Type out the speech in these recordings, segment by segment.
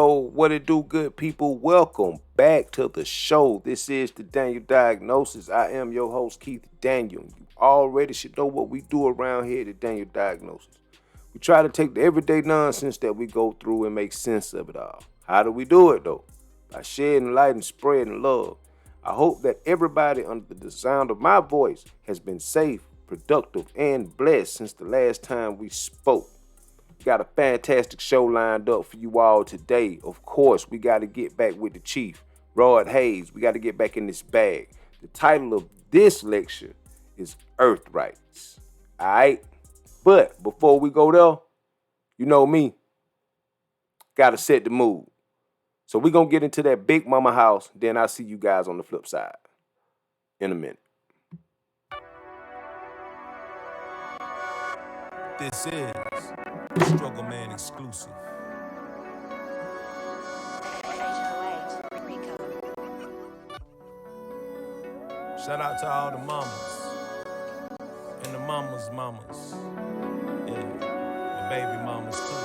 Oh, what it do, good people? Welcome back to the show. This is the Daniel Diagnosis. I am your host, Keith Daniel. You already should know what we do around here at the Daniel Diagnosis. We try to take the everyday nonsense that we go through and make sense of it all. How do we do it, though? By shedding light and spreading love. I hope that everybody under the sound of my voice has been safe, productive, and blessed since the last time we spoke. Got a fantastic show lined up for you all today. Of course, we got to get back with the chief, HAYES. We got to get back in this bag. The title of this lecture is Birthrights. All right? But before we go there, you know me, got to set the mood. So we're going to get into that Big Mama house. Then I'll see you guys on the flip side in a minute. This is Struggle Man exclusive. Shout out to all the mamas and the mamas. Yeah, the baby mamas too.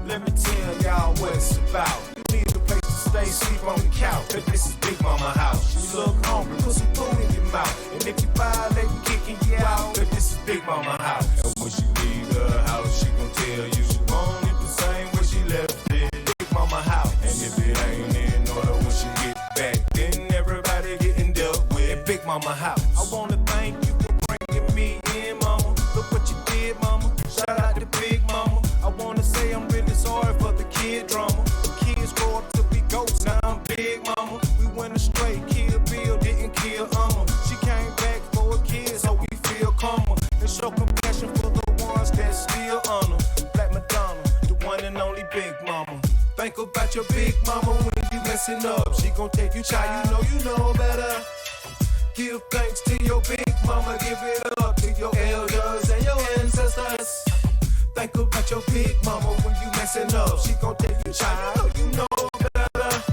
Let me tell y'all what it's about. You need a place to stay, sleep on the couch. But this is Big Mama house. You look hungry, put some food in your mouth. And if you violate, we kicking you out. But this is Big Mama house. And when she leave her house, she gon' tell you she want it the same way she left it. Big Mama house. And if it ain't in order when she get back, then everybody getting dealt with. Big Mama house. I wanna thank you for bringing me in, mama. Look what you did, mama. Shout out to Big Mama. I wanna say I'm really sorry for the kid drama. The kids grow up to be ghosts, now I'm Big Mama. We went astray, Kill Bill didn't kill Amma. She came back for a kid, so we feel calmer. And show compassion for the ones that still honor. Black Madonna, the one and only Big Mama. Think about your Big Mama when you messing up. She gon' take you child, you know better. Give thanks to your Big Mama, give it up to your elders and your ancestors. Think about your Big Mama when you messing up. She gon' take you child, you know better.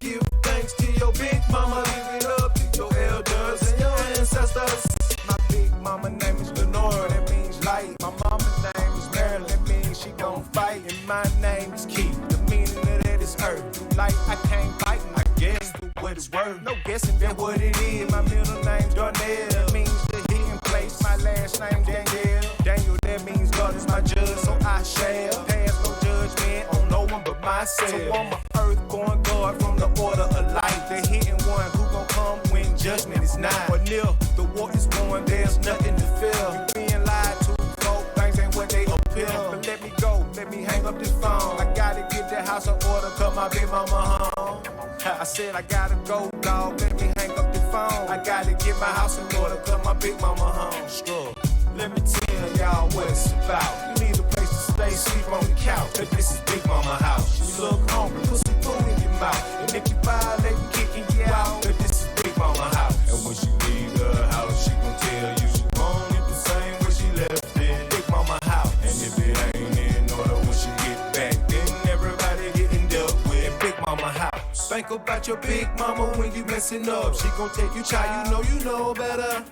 Give thanks to your Big Mama, give it up to your elders and your ancestors. My Big Mama name is Lenore, that means light. My mama name is Marilyn, that means she gon' fight. And my name is Keith, the meaning of that is earth. Like I can't fight, I guess the what is word. No guessing that what it is. My middle name's Darnell, that means the hidden place. My last name Daniel. Daniel, that means God is my judge, so I shall pass no judgment on no one but myself. So I'm a earth-born God from the order of life. The hidden one who gon' come when judgment is nigh. Or near, the war is won, there's nothing to fear. You being lied to, folk, things ain't what they appear. But let me go, let me hang up this phone. I gotta get the house in order, cause my Big Mama home. I said I gotta go, dog, let me hang up the phone. I gotta get my house in order, cause my Big Mama home. Struggle. Let me tell y'all what it's about. You need a place to stay, sleep on the couch. But this is Big Mama house. You look hungry, put some food in your mouth. And if you violate, we kicking you out. But this is Big Mama house. And when she leave her house, she gon' tell you she want it the same way she left it. Big Mama house. And if it ain't in order when she get back, then everybody getting dealt with. Big Mama house. Think about your Big Mama when you messing up. She gon' take you child, you know better.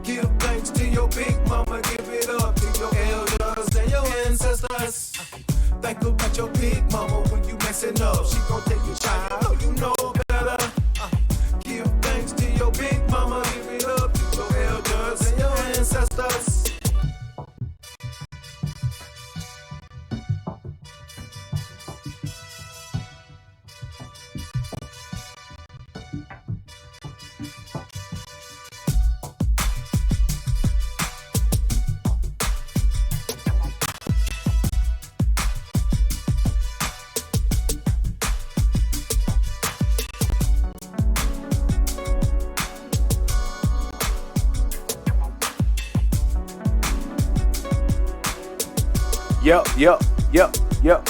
Give thanks to your Big Mama, give it up to your elders and your ancestors. Think about your Big Mama when you messing up. She gon' take you child, you know better. Give thanks to your Big Mama, give it up to your elders and your ancestors.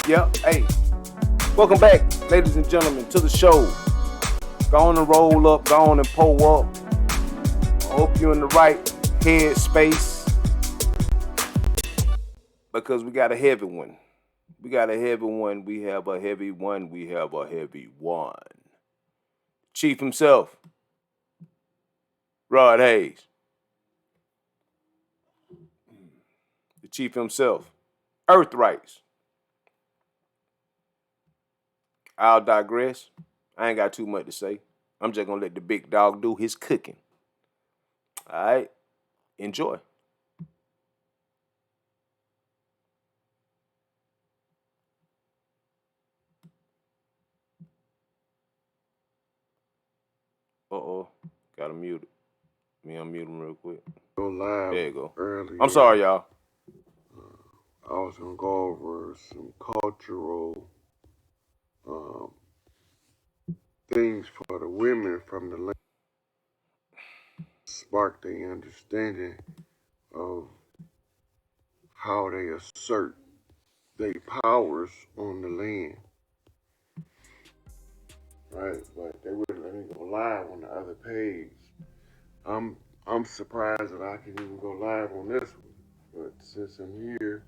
Yep. Hey, welcome back, ladies and gentlemen, to the show. Go on and roll up, go on and pull up. I hope you're in the right head space because we got a heavy one. We have a heavy one. Chief himself, Rod Hayes. The chief himself. Birthrights. I'll digress. I ain't got too much to say. I'm just gonna let the big dog do his cooking. All right, enjoy. Uh-oh, gotta mute it. Let me unmute him real quick. Go live There you go. earlier. I'm sorry, y'all. I was gonna go over some cultural things for the women from the land, spark their understanding of how they assert their powers on the land. Right, but they wouldn't let me go live on the other page. I'm surprised that I can even go live on this one. But since I'm here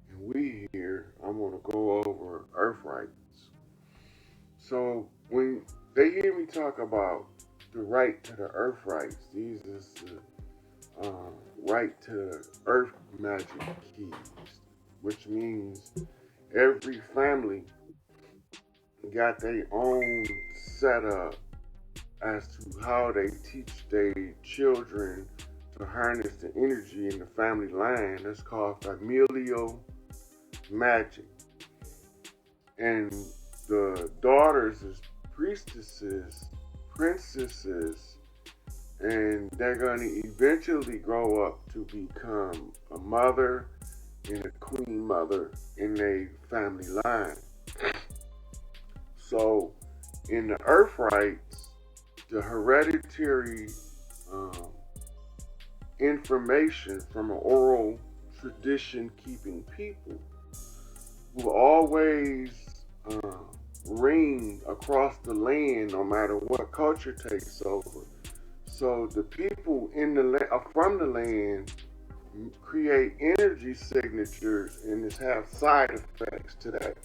and we here, I'm gonna go over Earth rights. So when they hear me talk about the right to the Earth rights, these is the right to Earth magic keys, which means every family got their own setup as to how they teach their children to harness the energy in the family line. That's called familial magic. And the daughters is priestesses, princesses, and they're going to eventually grow up to become a mother and a queen mother in their family line. So in the Earth rights, the hereditary information from an oral tradition keeping people will always ring across the land no matter what culture takes over. So the people in the from the land create energy signatures and just have side effects to that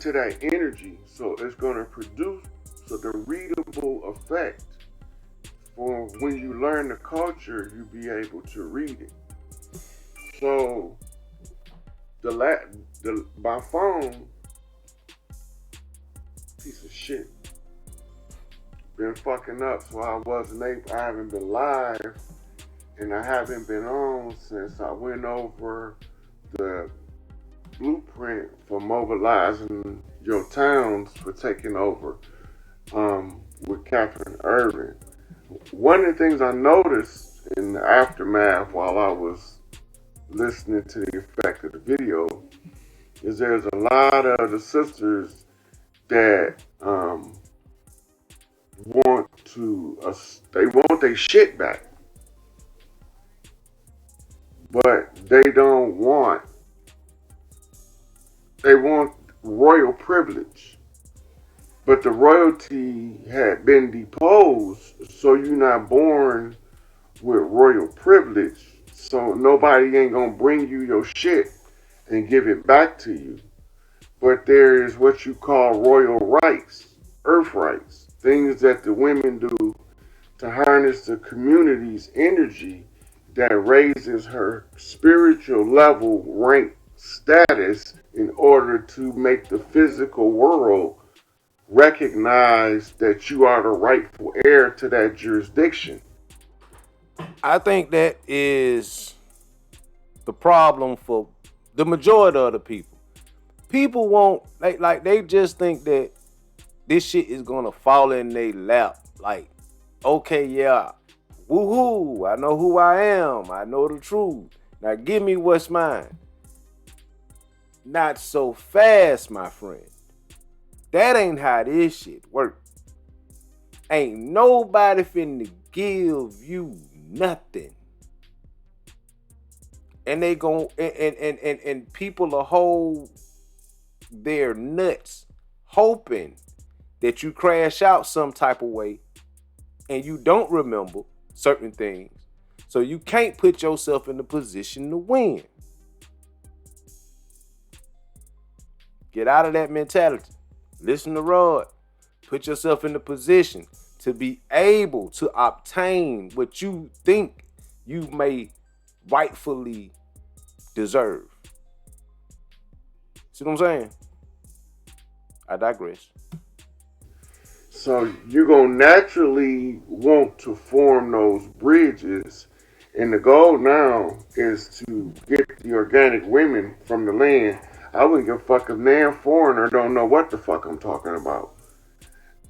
to that energy. So it's going to produce the readable effect for when you learn the culture, you be able to read it. So my phone, piece of shit, been fucking up, so I haven't been live, and I haven't been on since I went over the blueprint for mobilizing your towns for taking over with Catherine Irvin. One of the things I noticed in the aftermath while I was listening to the effect of the video is there's a lot of the sisters that they want their shit back, but they want royal privilege, but the royalty had been deposed, so you're not born with royal privilege, so nobody ain't gonna bring you your shit and give it back to you. But there is what you call royal rights, earth rights, things that the women do to harness the community's energy that raises her spiritual level, rank, status in order to make the physical world recognize that you are the rightful heir to that jurisdiction. I think that is the problem for the majority of the people. People won't, like they just think that this shit is gonna fall in their lap. Like, okay, yeah, woohoo, I know who I am, I know the truth. Now give me what's mine. Not so fast, my friend. That ain't how this shit work. Ain't nobody finna give you nothing. And they gon' and people will hold their nuts hoping that you crash out some type of way and you don't remember certain things. So you can't put yourself in the position to win. Get out of that mentality. Listen to Rod. Put yourself in the position to be able to obtain what you think you may rightfully deserve. See what I'm saying? I digress. So you're going to naturally want to form those bridges. And the goal now is to get the organic women from the land. I wouldn't give a fuck if damn foreigner don't know what the fuck I'm talking about.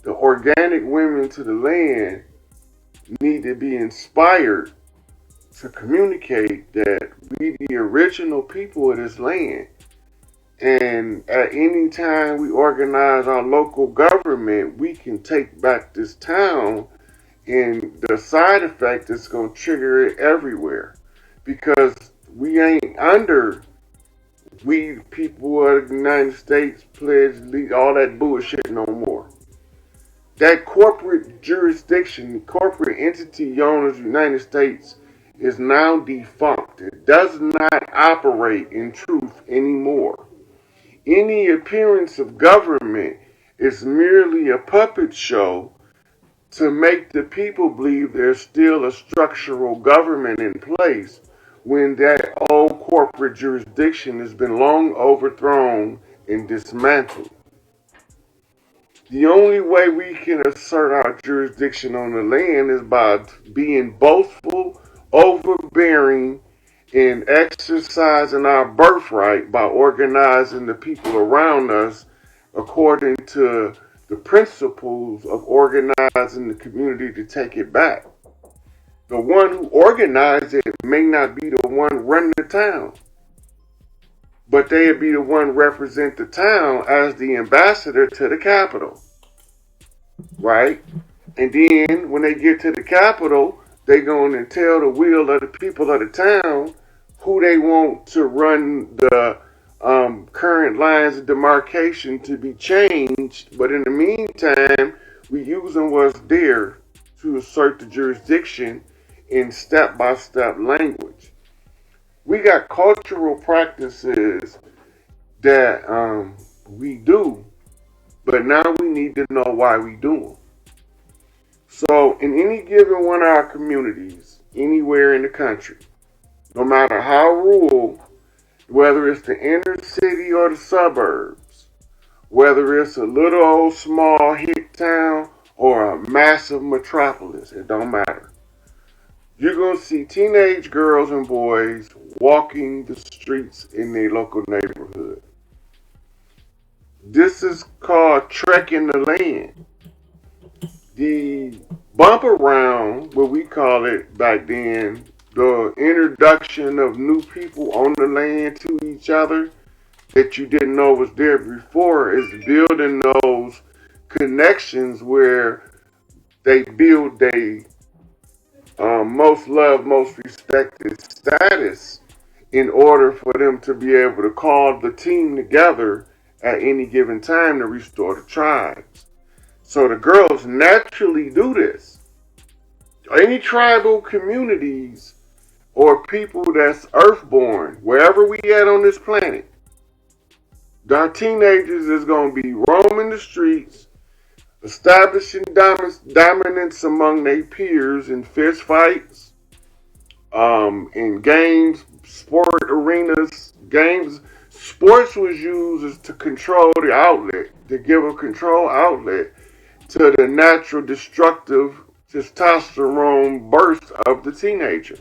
The organic women to the land need to be inspired to communicate that we the original people of this land. And at any time we organize our local government, we can take back this town, and the side effect is going to trigger it everywhere. Because we ain't under we people of the United States pledge all that bullshit no more. That corporate jurisdiction, corporate entity known as the United States is now defunct. It does not operate in truth anymore. Any appearance of government is merely a puppet show to make the people believe there's still a structural government in place when that old corporate jurisdiction has been long overthrown and dismantled. The only way we can assert our jurisdiction on the land is by being boastful, overbearing, and exercising our birthright by organizing the people around us according to the principles of organizing the community to take it back. The one who organized it may not be the one running the town, but they'd be the one represent the town as the ambassador to the capital, right? And then when they get to the capital, they going to tell the will of the people of the town who they want to run the current lines of demarcation to be changed. But in the meantime, we using what's there to assert the jurisdiction in step-by-step language. We got cultural practices that we do, but now we need to know why we do them. So in any given one of our communities, anywhere in the country, no matter how rural, whether it's the inner city or the suburbs, whether it's a little old small hick town or a massive metropolis, it don't matter. You're going to see teenage girls and boys walking the streets in their local neighborhood. This is called trekking the land. The bump around, what we call it back then, the introduction of new people on the land to each other that you didn't know was there before, is building those connections where they build a most loved, most respected status in order for them to be able to call the team together at any given time to restore the tribes. So the girls naturally do this. Any tribal communities or people that's earthborn, wherever we at on this planet, our teenagers is going to be roaming the streets, establishing dominance among their peers in fist fights, in games, sport arenas, games. Sports was used as to control the outlet, to give a control outlet to the natural destructive testosterone burst of the teenager,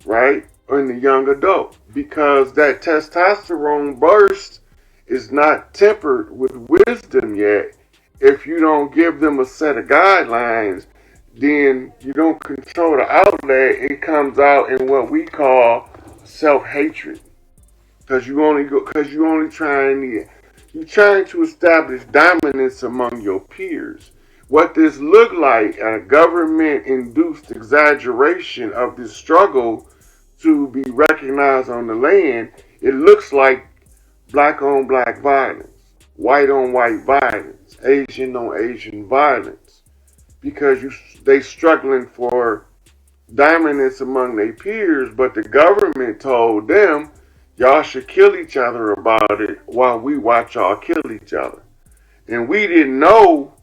right? Or in the young adult, because that testosterone burst is not tempered with wisdom yet. If you don't give them a set of guidelines, then you don't control the outlet. It comes out in what we call self-hatred, because you're trying to establish dominance among your peers. What this looked like, a government-induced exaggeration of this struggle to be recognized on the land, it looks like black-on-black violence, white-on-white violence, Asian-on-Asian violence, because they struggling for dominance among their peers, but the government told them, y'all should kill each other about it while we watch y'all kill each other. And we didn't know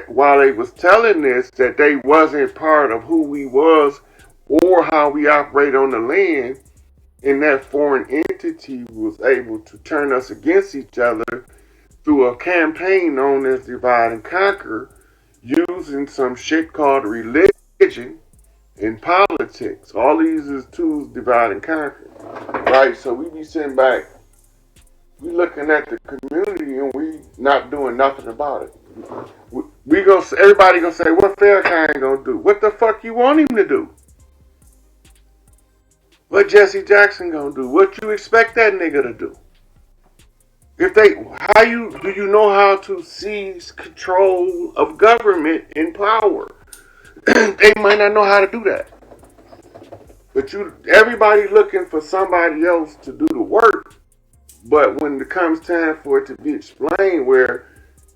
while they was telling this that they wasn't part of who we was or how we operate on the land, and that foreign entity was able to turn us against each other through a campaign known as Divide and Conquer, using some shit called religion and politics. All these is tools divide and conquer. Right? So we be sitting back, we looking at the community and we not doing nothing about it. Everybody gonna say, what Farrakhan gonna do? What the fuck you want him to do? What Jesse Jackson gonna do? What you expect that nigga to do? Do you know how to seize control of government and power? They might not know how to do that. But everybody looking for somebody else to do the work. But when it comes time for it to be explained, where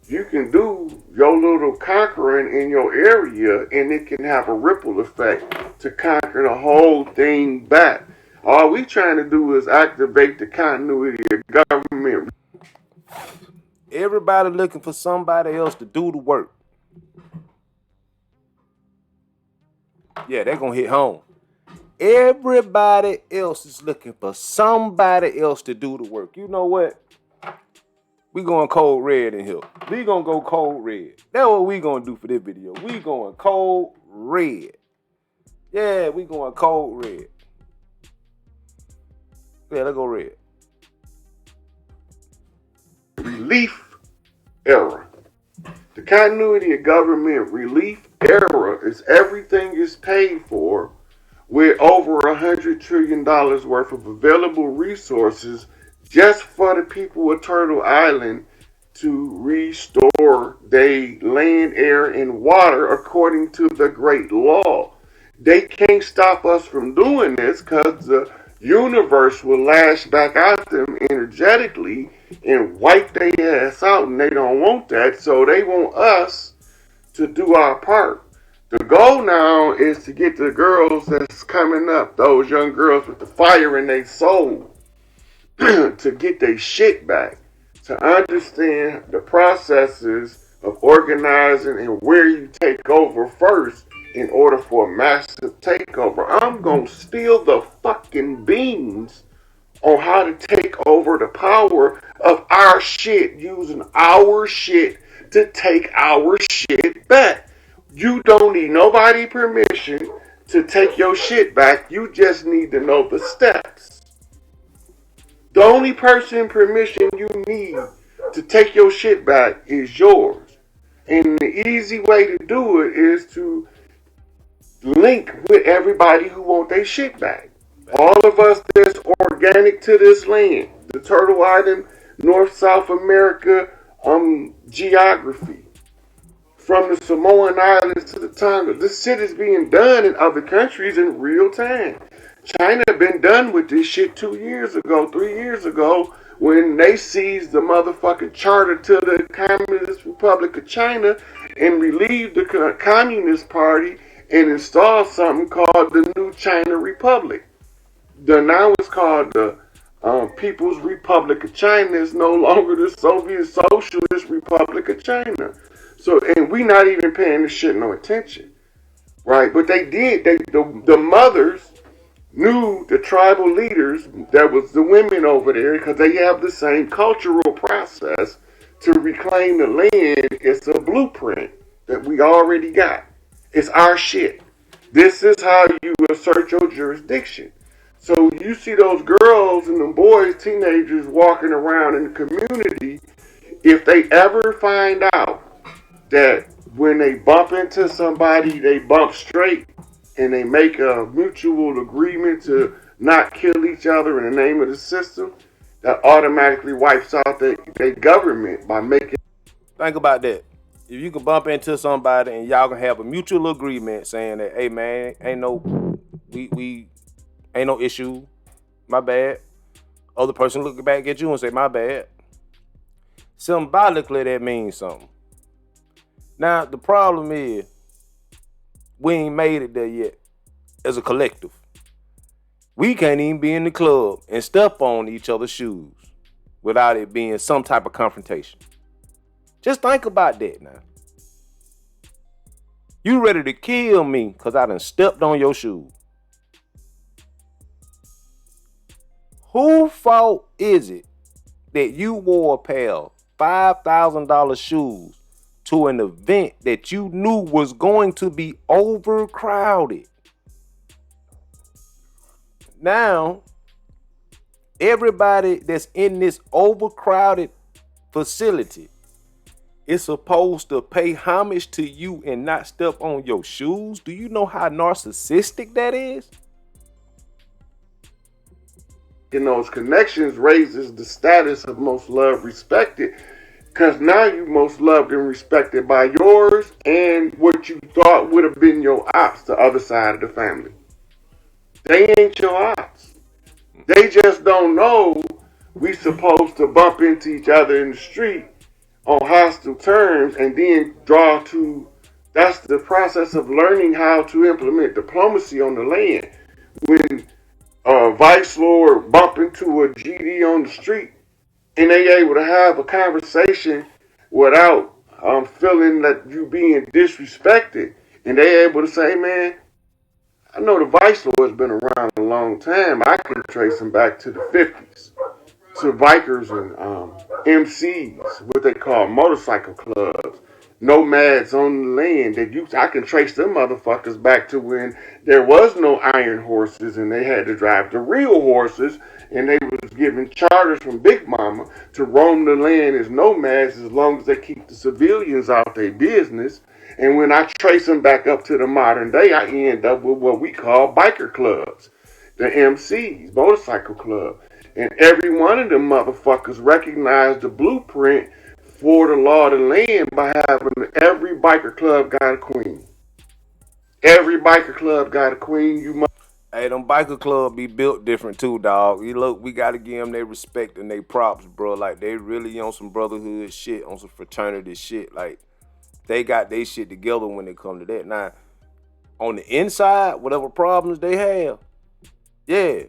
you can do your little conquering in your area and it can have a ripple effect to conquer the whole thing back. All we trying to do is activate the continuity of government. Everybody looking for somebody else to do the work. Yeah, they're going to hit home. Everybody else is looking for somebody else to do the work. You know what? We going cold red in here. We going to go cold red. That's what we going to do for this video. We going cold red. Yeah, we going cold red. Yeah, let's go red. Relief era. The continuity of government relief era is everything is paid for with over $100 trillion worth of available resources just for the people of Turtle Island to restore their land, air, and water according to the Great Law. They can't stop us from doing this because the universe will lash back at them energetically and wipe their ass out, and they don't want that, so they want us to do our part. The goal now is to get the girls that's coming up, those young girls with the fire in their soul, to get their shit back, to understand the processes of organizing and where you take over first in order for a massive takeover. I'm gonna steal the fucking beans on how to take over the power of our shit, using our shit to take our shit back. You don't need nobody permission to take your shit back. You just need to know the steps. The only person permission you need to take your shit back is yours. And the easy way to do it is to link with everybody who want their shit back. All of us that's organic to this land, the Turtle Island, North South America, geography, from the Samoan Islands to the Tonga. This shit is being done in other countries in real time. China been done with this shit 2 years ago, 3 years ago, when they seized the motherfucking charter to the Communist Republic of China and relieved the Communist Party and installed something called the New China Republic. Now it's called the People's Republic of China. It's no longer the Soviet Socialist Republic of China. So, and we not even paying this shit no attention, right? But they did. The mothers knew the tribal leaders, that was the women over there, because they have the same cultural process to reclaim the land. It's a blueprint that we already got. It's our shit. This is how you assert your jurisdiction. So you see those girls and them boys, teenagers walking around in the community, if they ever find out that when they bump into somebody, they bump straight and they make a mutual agreement to not kill each other in the name of the system, that automatically wipes out their government by making... Think about that. If you can bump into somebody and y'all can have a mutual agreement saying that, hey man, ain't no issue, my bad. Other person look back at you and say, my bad. Symbolically, that means something. Now, the problem is, we ain't made it there yet as a collective. We can't even be in the club and step on each other's shoes without it being some type of confrontation. Just think about that now. You ready to kill me because I done stepped on your shoes. Whose fault is it that you wore a pair $5,000 shoes to an event that you knew was going to be overcrowded. Now, everybody that's in this overcrowded facility is supposed to pay homage to you and not step on your shoes. Do you know how narcissistic that is? In those connections raises the status of most loved, respected, because now you most loved and respected by yours and what you thought would have been your ops, the other side of the family. They ain't your ops. They just don't know we supposed to bump into each other in the street on hostile terms and then draw to, that's the process of learning how to implement diplomacy on the land. When vice lord bump into a GD on the street and they able to have a conversation without feeling that you being disrespected, and they able to say, man, I know the vice lord's been around a long time. I can trace him back to the 50s, to bikers and MCs, what they call motorcycle clubs, nomads on the land. I can trace them motherfuckers back to when there was no iron horses and they had to drive the real horses, and they was given charters from Big Mama to roam the land as nomads as long as they keep the civilians out their business. And when I trace them back up to the modern day, I end up with what we call biker clubs, the MCs, motorcycle club. And every one of them motherfuckers recognize the blueprint for the law of the land by having every biker club got a queen. Every biker club got a queen. Hey, them biker club be built different too, dog. You look, we gotta give them their respect and their props, bro. Like, they really on some brotherhood shit, on some fraternity shit. Like, they got their shit together when it come to that. Now, on the inside, whatever problems they have, yeah.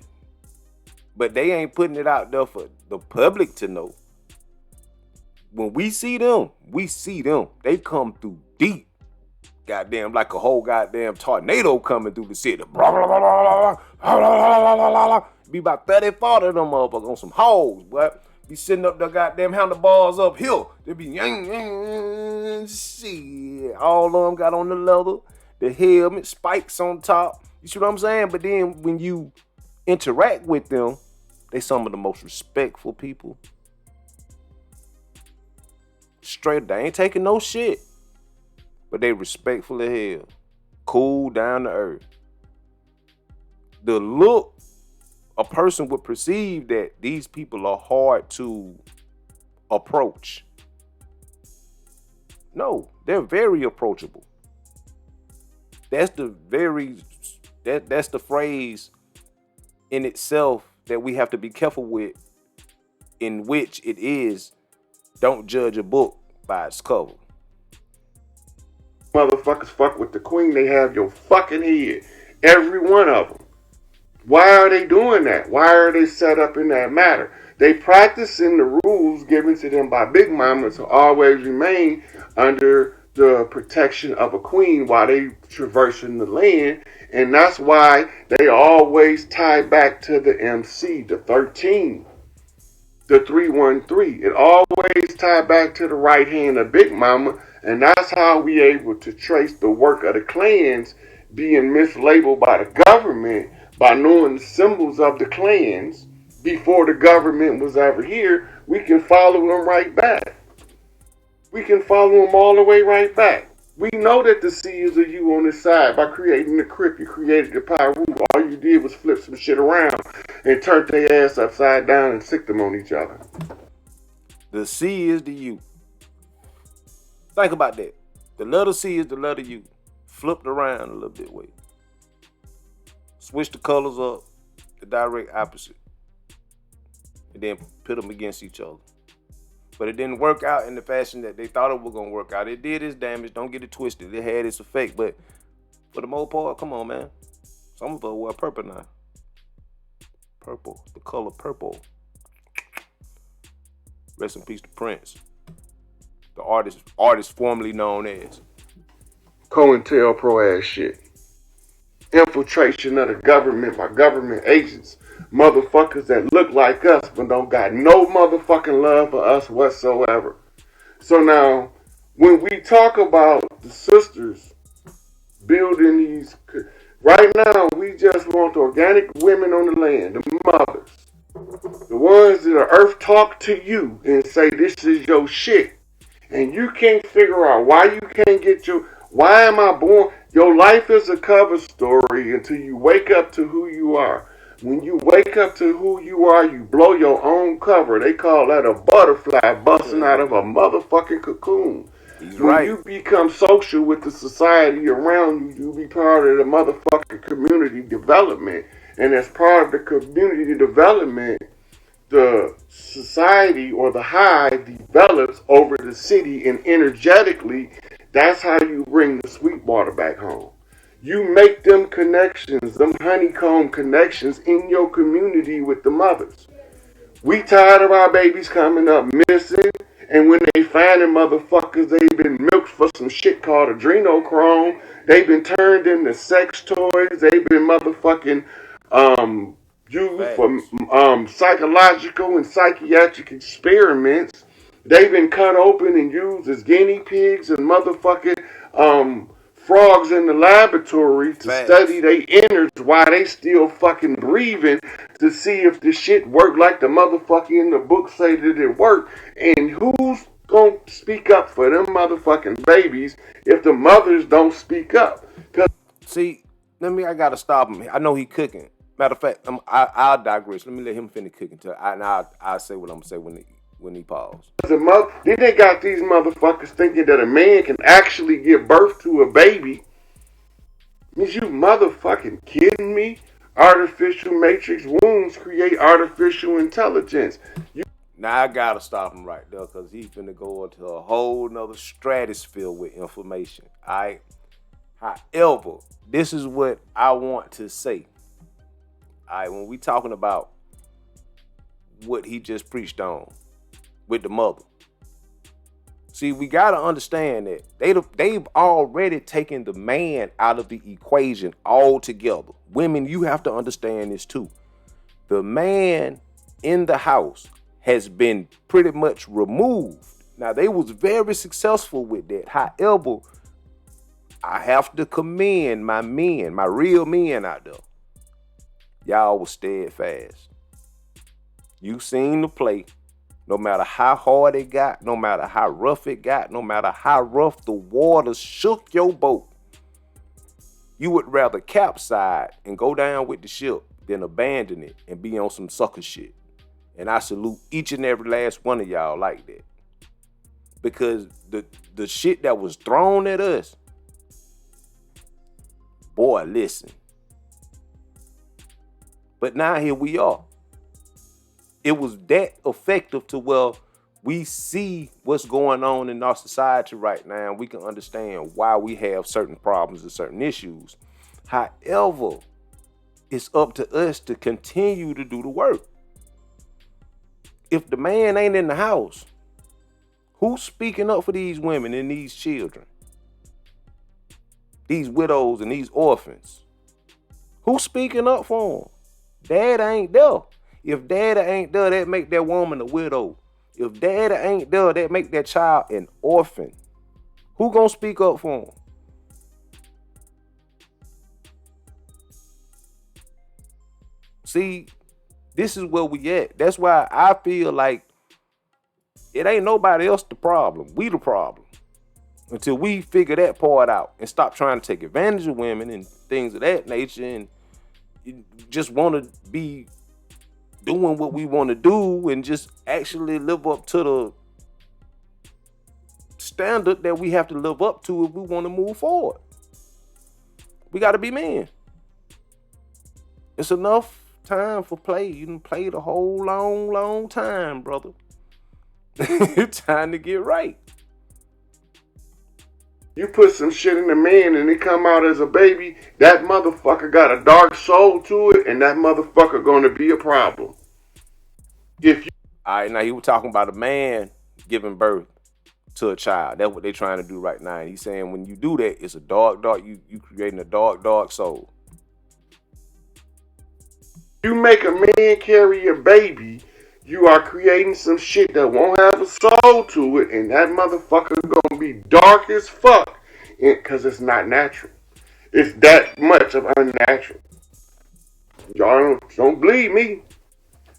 But they ain't putting it out there for the public to know. When we see them. They come through deep. Goddamn, like a whole goddamn tornado coming through the city. Blah, blah, blah, blah, blah, blah, blah. Be about 30, 40 of them motherfuckers on some hoes, boy. Be sitting up the goddamn handlebars uphill. They be shit. All of them got on the leather, the helmet, spikes on top. You see what I'm saying? But then when you interact with them, they some of the most respectful people. Straight, they ain't taking no shit. But they respectful as hell. Cool, down to earth. The look, a person would perceive that these people are hard to approach. No, they're very approachable. That's the phrase in itself that we have to be careful with, in which it is, don't judge a book by its cover. Motherfuckers fuck with the queen, they have your fucking head. Every one of them. Why are they doing that? Why are they set up in that matter? They practicing the rules given to them by Big Mama to always remain under the protection of a queen while they traversing the land. And that's why they always tie back to the MC, the 13, the 313. It always tie back to the right hand of Big Mama. And that's how we able to trace the work of the clans being mislabeled by the government by knowing the symbols of the clans before the government was ever here. We can follow them right back. We can follow them all the way right back. We know that the C is a U on this side. By creating the Crip, you created the Pyru. All you did was flip some shit around and turn their ass upside down and sick them on each other. The C is the U. Think about that. The letter C is the letter U. Flipped around a little bit way. Switch the colors up, the direct opposite. And then put them against each other. But it didn't work out in the fashion that they thought it was going to work out. It did its damage. Don't get it twisted. It had its effect. But for the most part, come on, man. Some of us wear purple now. Purple. The color purple. Rest in peace to Prince. The artist formerly known as COINTELPRO ass shit. Infiltration of the government by government agents motherfuckers that look like us but don't got no motherfucking love for us whatsoever. So now, when we talk about the sisters building these, right now we just want the organic women on the land, the mothers, the ones that are earth talk to you and say this is your shit, and you can't figure out why you can't get why am I born? Your life is a cover story until you wake up to who you are. When you wake up to who you are, you blow your own cover. They call that a butterfly busting out of a motherfucking cocoon. He's when right. you become social with the society around you, you be part of the motherfucking community development. And as part of the community development, the society or the hive develops over the city, and energetically, that's how you bring the Sweetwater back home. You make them connections, them honeycomb connections in your community with the mothers. We tired of our babies coming up missing, and when they find them motherfuckers, they've been milked for some shit called adrenochrome. They've been turned into sex toys. They've been motherfucking used for psychological and psychiatric experiments. They've been cut open and used as guinea pigs and motherfucking frogs in the laboratory to study their innards while they still fucking breathing to see if the shit worked like the motherfucker in the book say that it worked. And who's gonna speak up for them motherfucking babies if the mothers don't speak up? See, I gotta stop him. I know he cooking. Matter of fact, I'll digress. Let me let him finish cooking and I'll say what I'm gonna say when he paused. Then they got these motherfuckers thinking that a man can actually give birth to a baby. Means you motherfucking kidding me? Artificial matrix wombs create artificial intelligence. Now I gotta stop him right there because he's finna go into a whole nother stratosphere with information. Alright. However, this is what I want to say. Alright, when we talking about what he just preached on with the mother. See, we gotta understand that they've already taken the man out of the equation altogether. Women, you have to understand this too. The man in the house has been pretty much removed. Now, they was very successful with that. However, I have to commend my men, my real men out there. Y'all was steadfast. You seen the play. No matter how hard it got, no matter how rough it got, no matter how rough the waters shook your boat, you would rather capsize and go down with the ship than abandon it and be on some sucker shit. And I salute each and every last one of y'all like that. Because the shit that was thrown at us, boy, listen. But now here we are. It was that effective to where we see what's going on in our society right now, and we can understand why we have certain problems and certain issues. However, it's up to us to continue to do the work. If the man ain't in the house, who's speaking up for these women and these children? These widows and these orphans? Who's speaking up for them? Dad ain't there. If daddy ain't there, that make that woman a widow. If daddy ain't there, that make that child an orphan. Who gonna speak up for him? See, this is where we at. That's why I feel like it ain't nobody else the problem. We the problem. Until we figure that part out and stop trying to take advantage of women and things of that nature and just want to be doing what we want to do and just actually live up to the standard that we have to live up to if we want to move forward. We got to be men. It's enough time for play. You done played a whole long time, brother. It's time to get right. You put some shit in a man and it come out as a baby, that motherfucker got a dark soul to it, and that motherfucker gonna be a problem. All right, now he was talking about a man giving birth to a child. That's what they're trying to do right now. And he's saying when you do that, it's a dark, you creating a dark soul. You make a man carry a baby, you are creating some shit that won't have a soul to it, and that motherfucker gonna be dark as fuck, because it's not natural. It's that much of unnatural. Y'all don't believe me,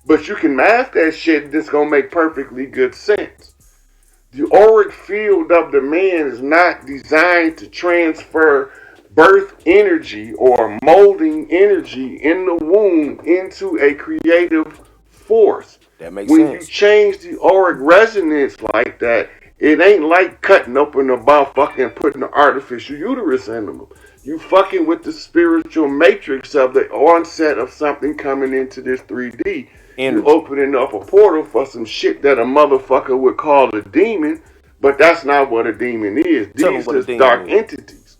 but you can math that shit. That's gonna make perfectly good sense. The auric field of the man is not designed to transfer birth energy or molding energy in the womb into a creative force. That makes When sense. you change the auric resonance like that, it ain't like cutting open a motherfucker and putting an artificial uterus in them. You fucking with the spiritual matrix of the onset of something coming into this 3D. You opening up a portal for some shit that a motherfucker would call a demon, but that's not what a demon is. These are dark entities.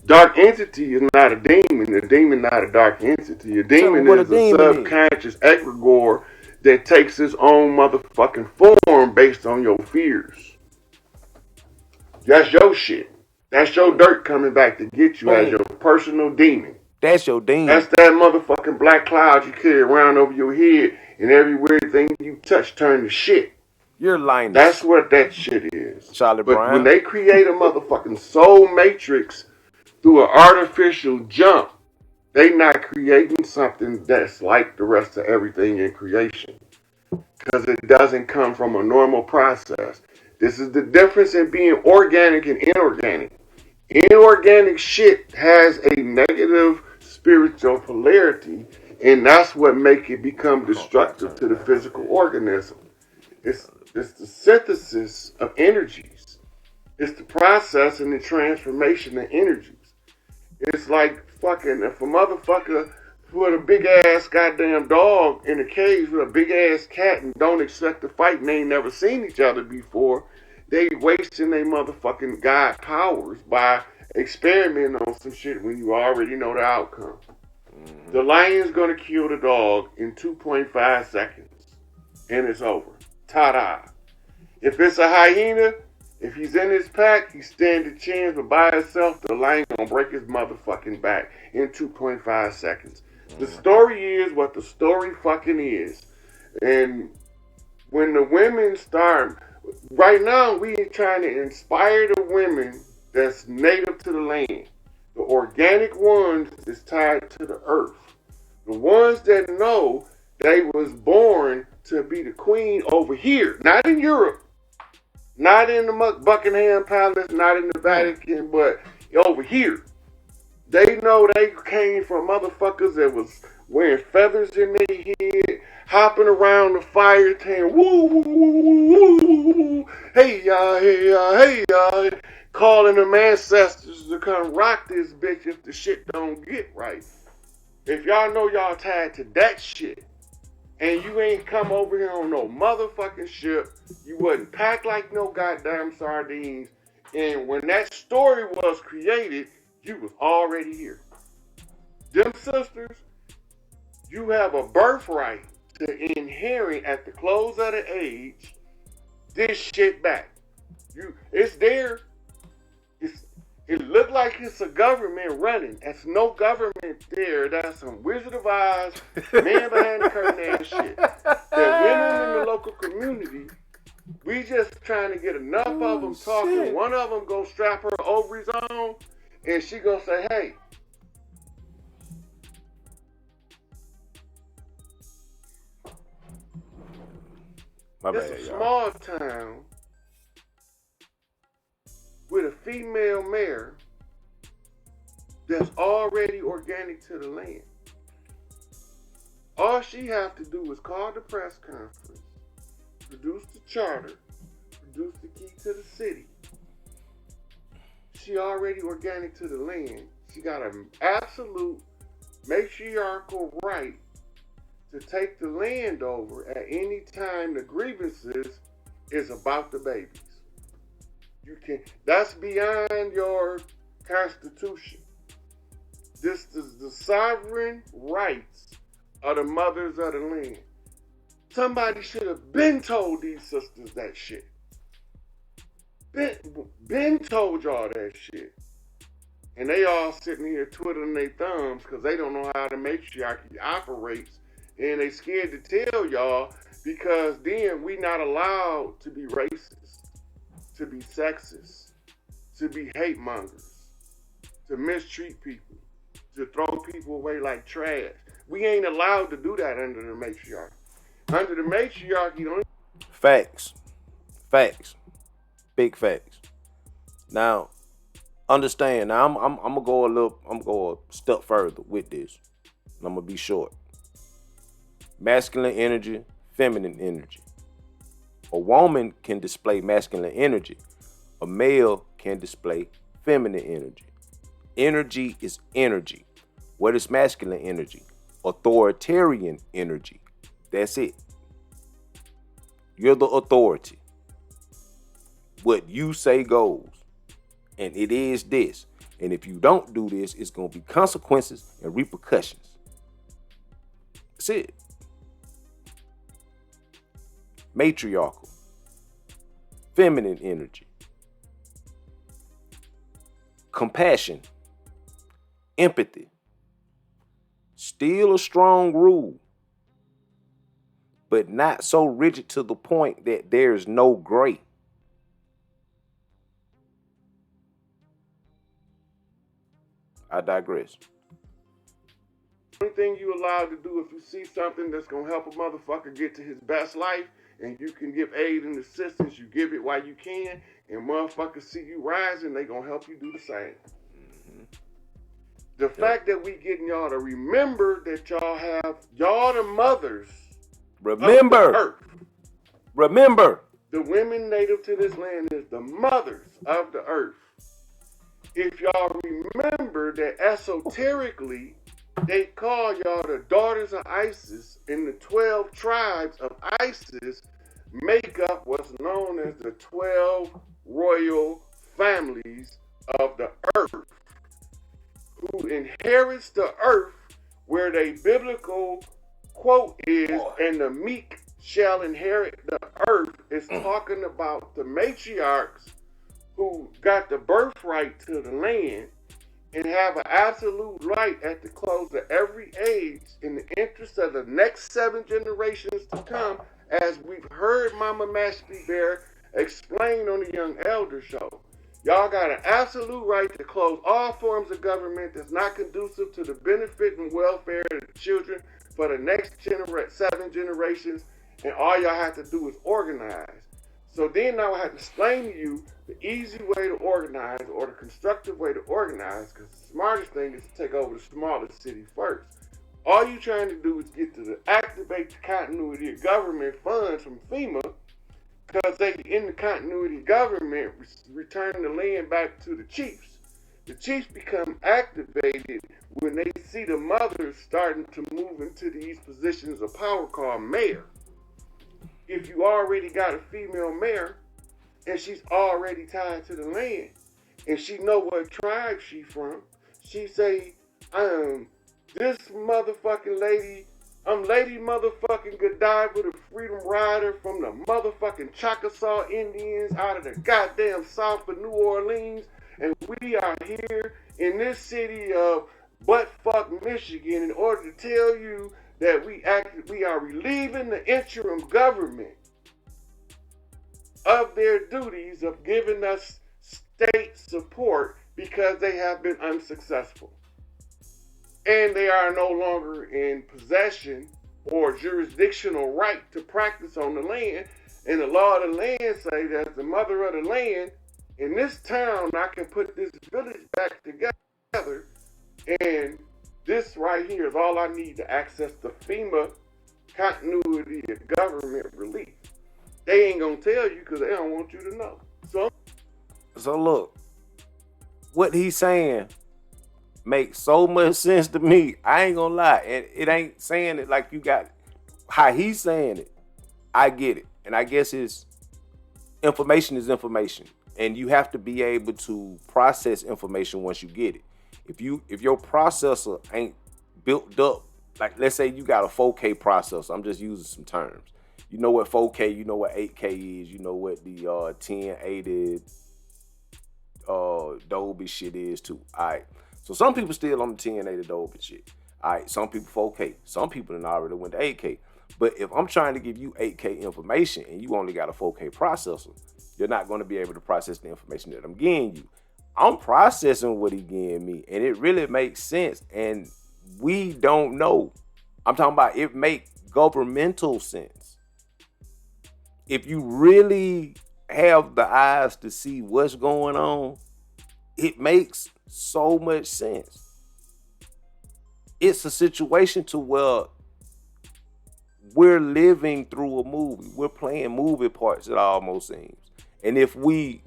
Dark entity is not a demon. A demon not a dark entity. A demon is a subconscious egregore that takes its own motherfucking form based on your fears. That's your shit. That's your dirt coming back to get you as your personal demon. That's your demon. That's that motherfucking black cloud you carry around over your head, and every weird thing you touch turn to shit. You're lying. That's what that shit is. Charlie but Brown. When they create a motherfucking soul matrix through an artificial jump, they not creating something that's like the rest of everything in creation. Because it doesn't come from a normal process. This is the difference in being organic and inorganic. Inorganic shit has a negative spiritual polarity, and that's what make it become destructive to the physical organism. It's the synthesis of energies. It's the process and the transformation of energies. It's like fucking if a motherfucker put a big ass goddamn dog in a cage with a big ass cat and don't expect to fight and they ain't never seen each other before, they wasting their motherfucking God powers by experimenting on some shit when you already know the outcome. Mm-hmm. The lion's gonna kill the dog in 2.5 seconds, and it's over. Ta-da. If it's a hyena, if he's in his pack, he stand a chance, but by himself, the lion gonna break his motherfucking back in 2.5 seconds. The story is what the story fucking is. And when the women start, right now we trying to inspire the women that's native to the land. The organic ones is tied to the earth. The ones that know they was born to be the queen over here, not in Europe, not in the Buckingham Palace, not in the Vatican, but over here. They know they came from motherfuckers that was wearing feathers in their head, hopping around the fire, saying, woo, woo, woo, woo, woo, woo, hey, y'all, hey, y'all, hey, y'all, calling them ancestors to come rock this bitch if the shit don't get right. If y'all know y'all tied to that shit, and you ain't come over here on no motherfucking ship, you wasn't packed like no goddamn sardines, and when that story was created, you was already here. Them sisters, you have a birthright to inherit at the close of the age this shit back. It's there. It look like it's a government running. That's no government there. That's some Wizard of Oz, man behind the curtain ass shit. That women in the local community, we just trying to get enough of them talking. Shit. One of them gonna strap her ovaries on, and she gonna say, hey, it's a small town with a female mayor that's already organic to the land. All she have to do is call the press conference, produce the charter, produce the key to the city. She already organic to the land. She got an absolute matriarchal right to take the land over at any time the grievances is about the babies. You can. That's beyond your constitution. This is the sovereign rights of the mothers of the land. Somebody should have been told these sisters that shit. Been told y'all that shit. And they all sitting here twiddling their thumbs because they don't know how the matriarchy operates. And they scared to tell y'all because then we not allowed to be racist, to be sexist, to be hate mongers, to mistreat people, to throw people away like trash. We ain't allowed to do that under the matriarchy. Under the matriarchy, don't. Facts. Big facts. Now, understand. Now, I'm gonna go a step further with this. And I'm gonna be short. Masculine energy, feminine energy. A woman can display masculine energy. A male can display feminine energy. Energy is energy. What is masculine energy? Authoritarian energy. That's it. You're the authority. What you say goes. And it is this. And if you don't do this, it's going to be consequences and repercussions. That's it. Matriarchal. Feminine energy. Compassion. Empathy. Still a strong rule, but not so rigid to the point that there's no gray. I digress. The only thing you allowed to do if you see something that's going to help a motherfucker get to his best life and you can give aid and assistance, you give it while you can, and motherfuckers see you rising, they going to help you do the same. The fact that we getting y'all to remember that y'all the mothers of the earth. Remember. The women native to this land is the mothers of the earth. If y'all remember that esoterically, they call y'all the daughters of Isis, and the 12 tribes of Isis make up what's known as the 12 royal families of the earth, who inherits the earth, where they biblical quote is, and the meek shall inherit the earth, is talking about the matriarchs who got the birthright to the land and have an absolute right at the close of every age in the interest of the next 7 generations to come, as we've heard Mama Mashpee Bear explain on the Young Elder Show. Y'all got an absolute right to close all forms of government that's not conducive to the benefit and welfare of the children for the next 7 generations, and all y'all have to do is organize. So then I have to explain to you the easy way to organize, or the constructive way to organize, because the smartest thing is to take over the smallest city first. All you trying to do is get to activate the continuity of government funds from FEMA, because they, in the continuity of government, return the land back to the chiefs. The chiefs become activated when they see the mothers starting to move into these positions of power called mayor. If you already got a female mayor, and she's already tied to the land, and she know what tribe she from, she say, this motherfucking lady, I'm Lady motherfucking Godiva, the Freedom Rider from the motherfucking Chickasaw Indians out of the goddamn south of New Orleans, and we are here in this city of buttfuck Michigan in order to tell you that we are relieving the interim government of their duties of giving us state support because they have been unsuccessful. And they are no longer in possession or jurisdictional right to practice on the land. And the law of the land say that as the mother of the land, in this town, I can put this village back together, and this right here is all I need to access the FEMA continuity of government relief. They ain't gonna tell you because they don't want you to know. So look, what he's saying makes so much sense to me. I ain't gonna lie. And it ain't saying it like you got it. How he's saying it, I get it. And I guess it's information is information. And you have to be able to process information once you get it. If your processor ain't built up, like let's say you got a 4K processor, I'm just using some terms. You know what 4K, you know what 8K is, you know what the 1080 Dolby shit is too. All right. So some people still on the 1080 Dolby shit. All right. Some people 4K. Some people done already went to 8K. But if I'm trying to give you 8K information and you only got a 4K processor, you're not going to be able to process the information that I'm giving you. I'm processing what he giving me, and it really makes sense. And we don't know. I'm talking about it make governmental sense. If you really have the eyes to see what's going on, it makes so much sense. It's a situation to where we're living through a movie. We're playing movie parts, it almost seems. And if we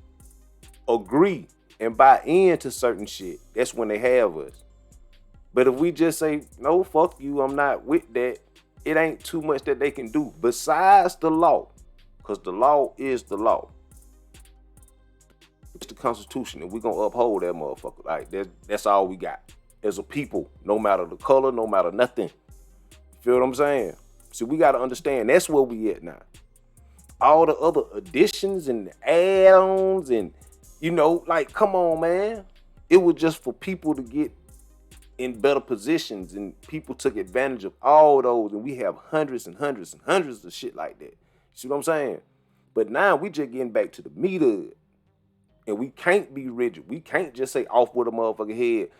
agree and buy into certain shit, that's when they have us. But if we just say, no, fuck you, I'm not with that, it ain't too much that they can do besides the law. Because the law is the law. It's the Constitution, and we're going to uphold that motherfucker. Like, that's all we got. As a people, no matter the color, no matter nothing. You feel what I'm saying? So we got to understand that's where we at now. All the other additions and add-ons and, like, come on, man. It was just for people to get in better positions, and people took advantage of all those, and we have hundreds and hundreds and hundreds of shit like that. See what I'm saying? But now we just getting back to the meat of it. And we can't be rigid. We can't just say off with a motherfucking head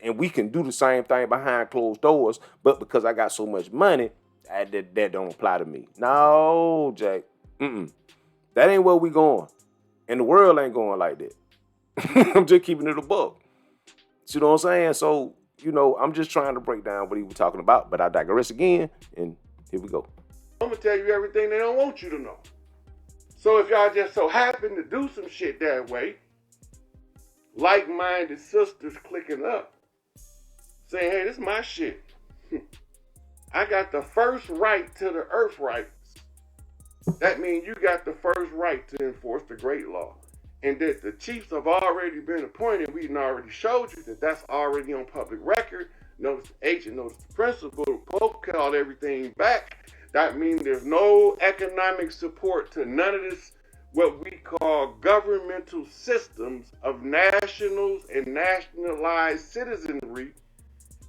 and we can do the same thing behind closed doors, but because I got so much money, that don't apply to me. No, Jack. That ain't where we going. And the world ain't going like that. I'm just keeping it a buck. See what I'm saying? So, I'm just trying to break down what he was talking about, but I digress again, and here we go. I'm going to tell you everything they don't want you to know. So if y'all just so happen to do some shit that way, like-minded sisters clicking up, saying, hey, this is my shit. I got the first right to the earth rights. That means you got the first right to enforce the great law. And that the chiefs have already been appointed. We already showed you that that's already on public record. Notice the agent, notice the principal. The Pope called everything back. That means there's no economic support to none of this, what we call governmental systems of nationals and nationalized citizenry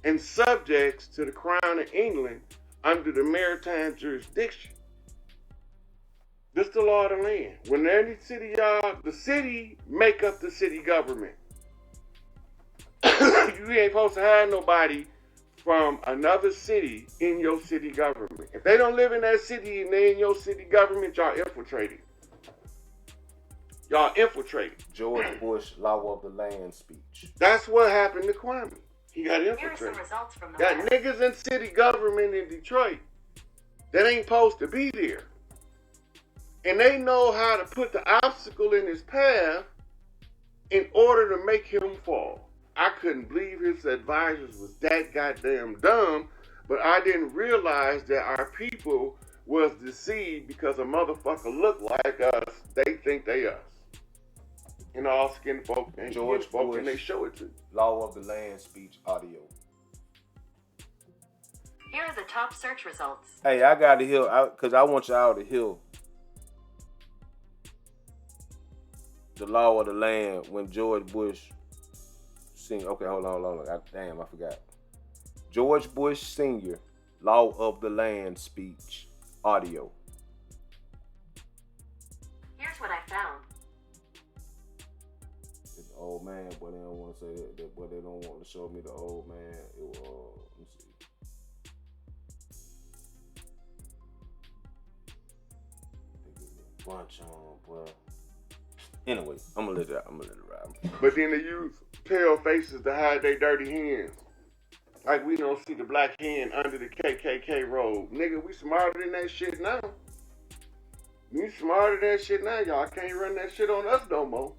and subjects to the Crown of England under the maritime jurisdiction. This the law of the land. When any city, the city make up the city government. You ain't supposed to have nobody from another city in your city government. If they don't live in that city and they in your city government, y'all infiltrated. Y'all infiltrated. George Bush, law of the land speech. That's what happened to Kwame. He got infiltrated. Here are some results from the Got last. niggas in city government in Detroit that ain't supposed to be there. And they know how to put the obstacle in his path in order to make him fall. I couldn't believe his advisors was that goddamn dumb, but I didn't realize that our people was deceived because a motherfucker look like us. They think they us. And all skin folk and George skin folk, Bush, and they show it to you. Law of the land speech audio. Here are the top search results. Hey, I got to hear, because I want y'all to hear the law of the land when George Bush sing. Okay, hold on. Damn, I forgot. George Bush Sr., law of the land speech audio. Here's what I found. It's the old man, but they don't want to say that, but they don't want to show me the old man. It was, let me see. They give me a bunch on, bro. Anyway, I'm gonna let it ride. But then they use pale faces to hide their dirty hands. Like we don't see the black hand under the KKK robe. Nigga, we smarter than that shit now. We smarter than that shit now, y'all. Can't run that shit on us no more.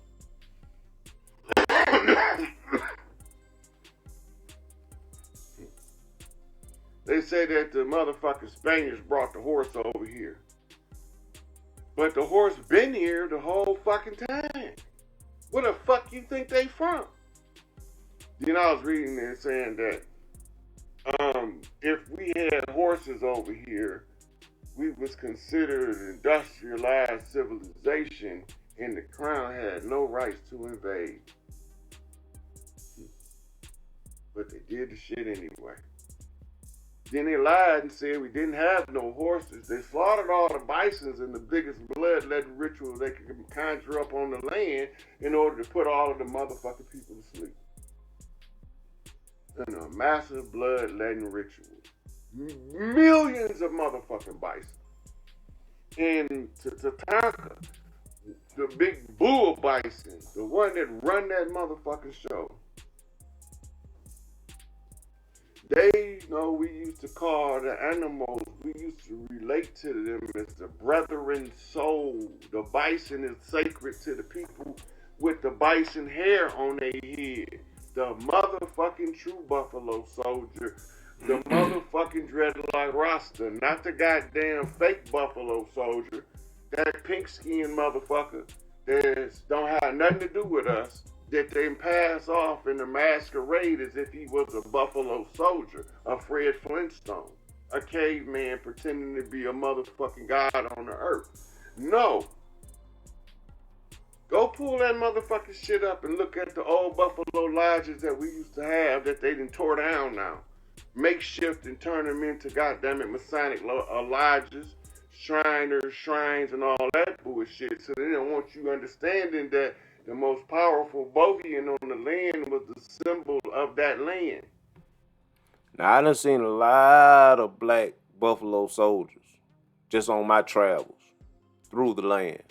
They say that the motherfucking Spaniards brought the horse over here. But the horse been here the whole fucking time. Where the fuck you think they from? Then I was reading there saying that if we had horses over here, we was considered an industrialized civilization and the crown had no rights to invade. But they did the shit anyway. Then they lied and said we didn't have no horses. They slaughtered all the bisons in the biggest bloodletting ritual they could conjure up on the land in order to put all of the motherfucking people to sleep. In a massive bloodletting ritual. Millions of motherfucking bison. And Tatanka, the big bull bison, the one that run that motherfucking show, they know we used to call the animals, we used to relate to them as the brethren soul. The bison is sacred to the people with the bison hair on their head. The motherfucking true buffalo soldier. The motherfucking dreadlock Rasta. Not the goddamn fake buffalo soldier. That pink-skinned motherfucker that don't have nothing to do with us, that they pass off in the masquerade as if he was a buffalo soldier, a Fred Flintstone, a caveman pretending to be a motherfucking god on the earth. No. Go pull that motherfucking shit up and look at the old buffalo lodges that we used to have that they done tore down now. Makeshift and turn them into goddammit Masonic lodges, Shriners, shrines, and all that bullshit. So they don't want you understanding that the most powerful Bovian on the land was the symbol of that land. Now, I done seen a lot of black buffalo soldiers just on my travels through the land.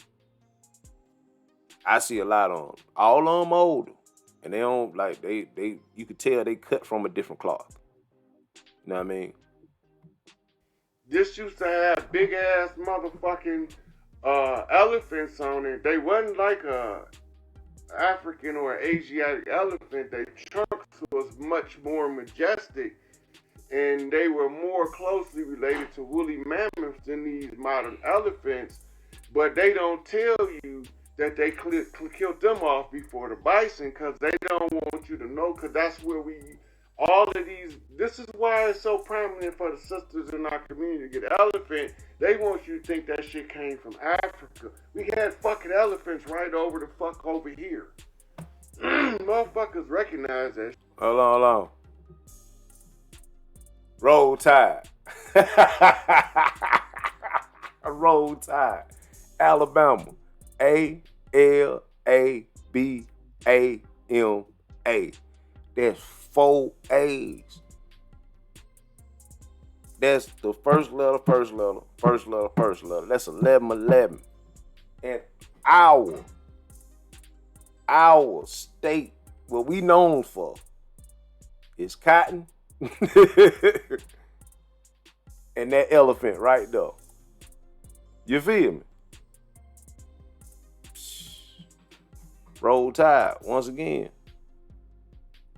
I see a lot of them. All of them older. And they don't, like, they you could tell they cut from a different cloth. You know what I mean? This used to have big ass motherfucking elephants on it. They wasn't like a African or Asiatic elephant. Their trunks was much more majestic, and they were more closely related to woolly mammoths than these modern elephants. But they don't tell you that they killed them off before the bison, because they don't want you to know, because that's where all of these, this is why it's so prominent for the sisters in our community to get elephant. They want you to think that shit came from Africa. We had fucking elephants right over the fuck over here. Motherfuckers recognize that. Hold on. Roll Tide. Roll Tide. Alabama. A-L-A-B-A-M-A. That's 4 A's. That's the first letter. That's 11. And our state, what we known for is cotton and that elephant right there. You feel me? Roll Tide once again.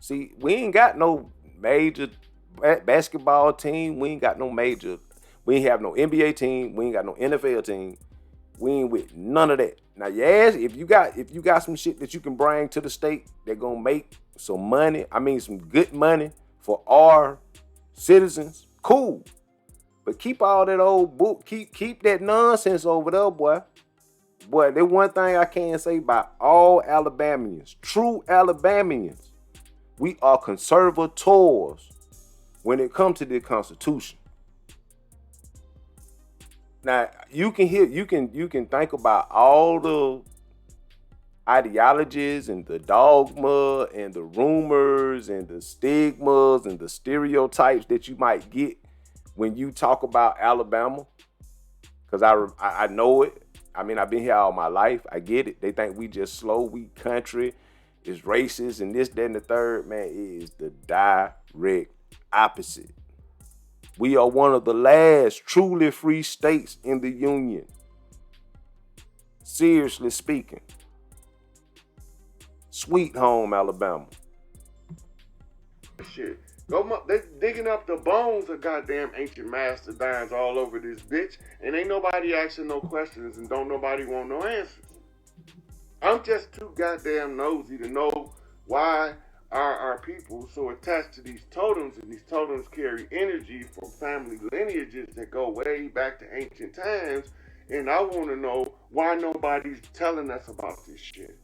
See, we ain't got no major basketball team. We ain't got no major. We ain't have no NBA team. We ain't got no NFL team. We ain't with none of that. Now, yes, if you got some shit that you can bring to the state that gonna make some money, I mean some good money for our citizens, cool. But keep all that old book, keep that nonsense over there, boy. Boy, there's one thing I can say about all Alabamians, true Alabamians. We are conservators when it comes to the Constitution. Now, you can think about all the ideologies and the dogma and the rumors and the stigmas and the stereotypes that you might get when you talk about Alabama. Because I know it. I mean, I've been here all my life. I get it. They think we just slow, we country, is racist, and this, that, and the third. Man, it is the direct opposite. We are one of the last truly free states in the Union. Seriously speaking. Sweet home, Alabama. Shit. They digging up the bones of goddamn ancient mastodons all over this bitch, and ain't nobody asking no questions, and don't nobody want no answers. I'm just too goddamn nosy to know why are our people so attached to these totems, and these totems carry energy from family lineages that go way back to ancient times, and I want to know why nobody's telling us about this shit.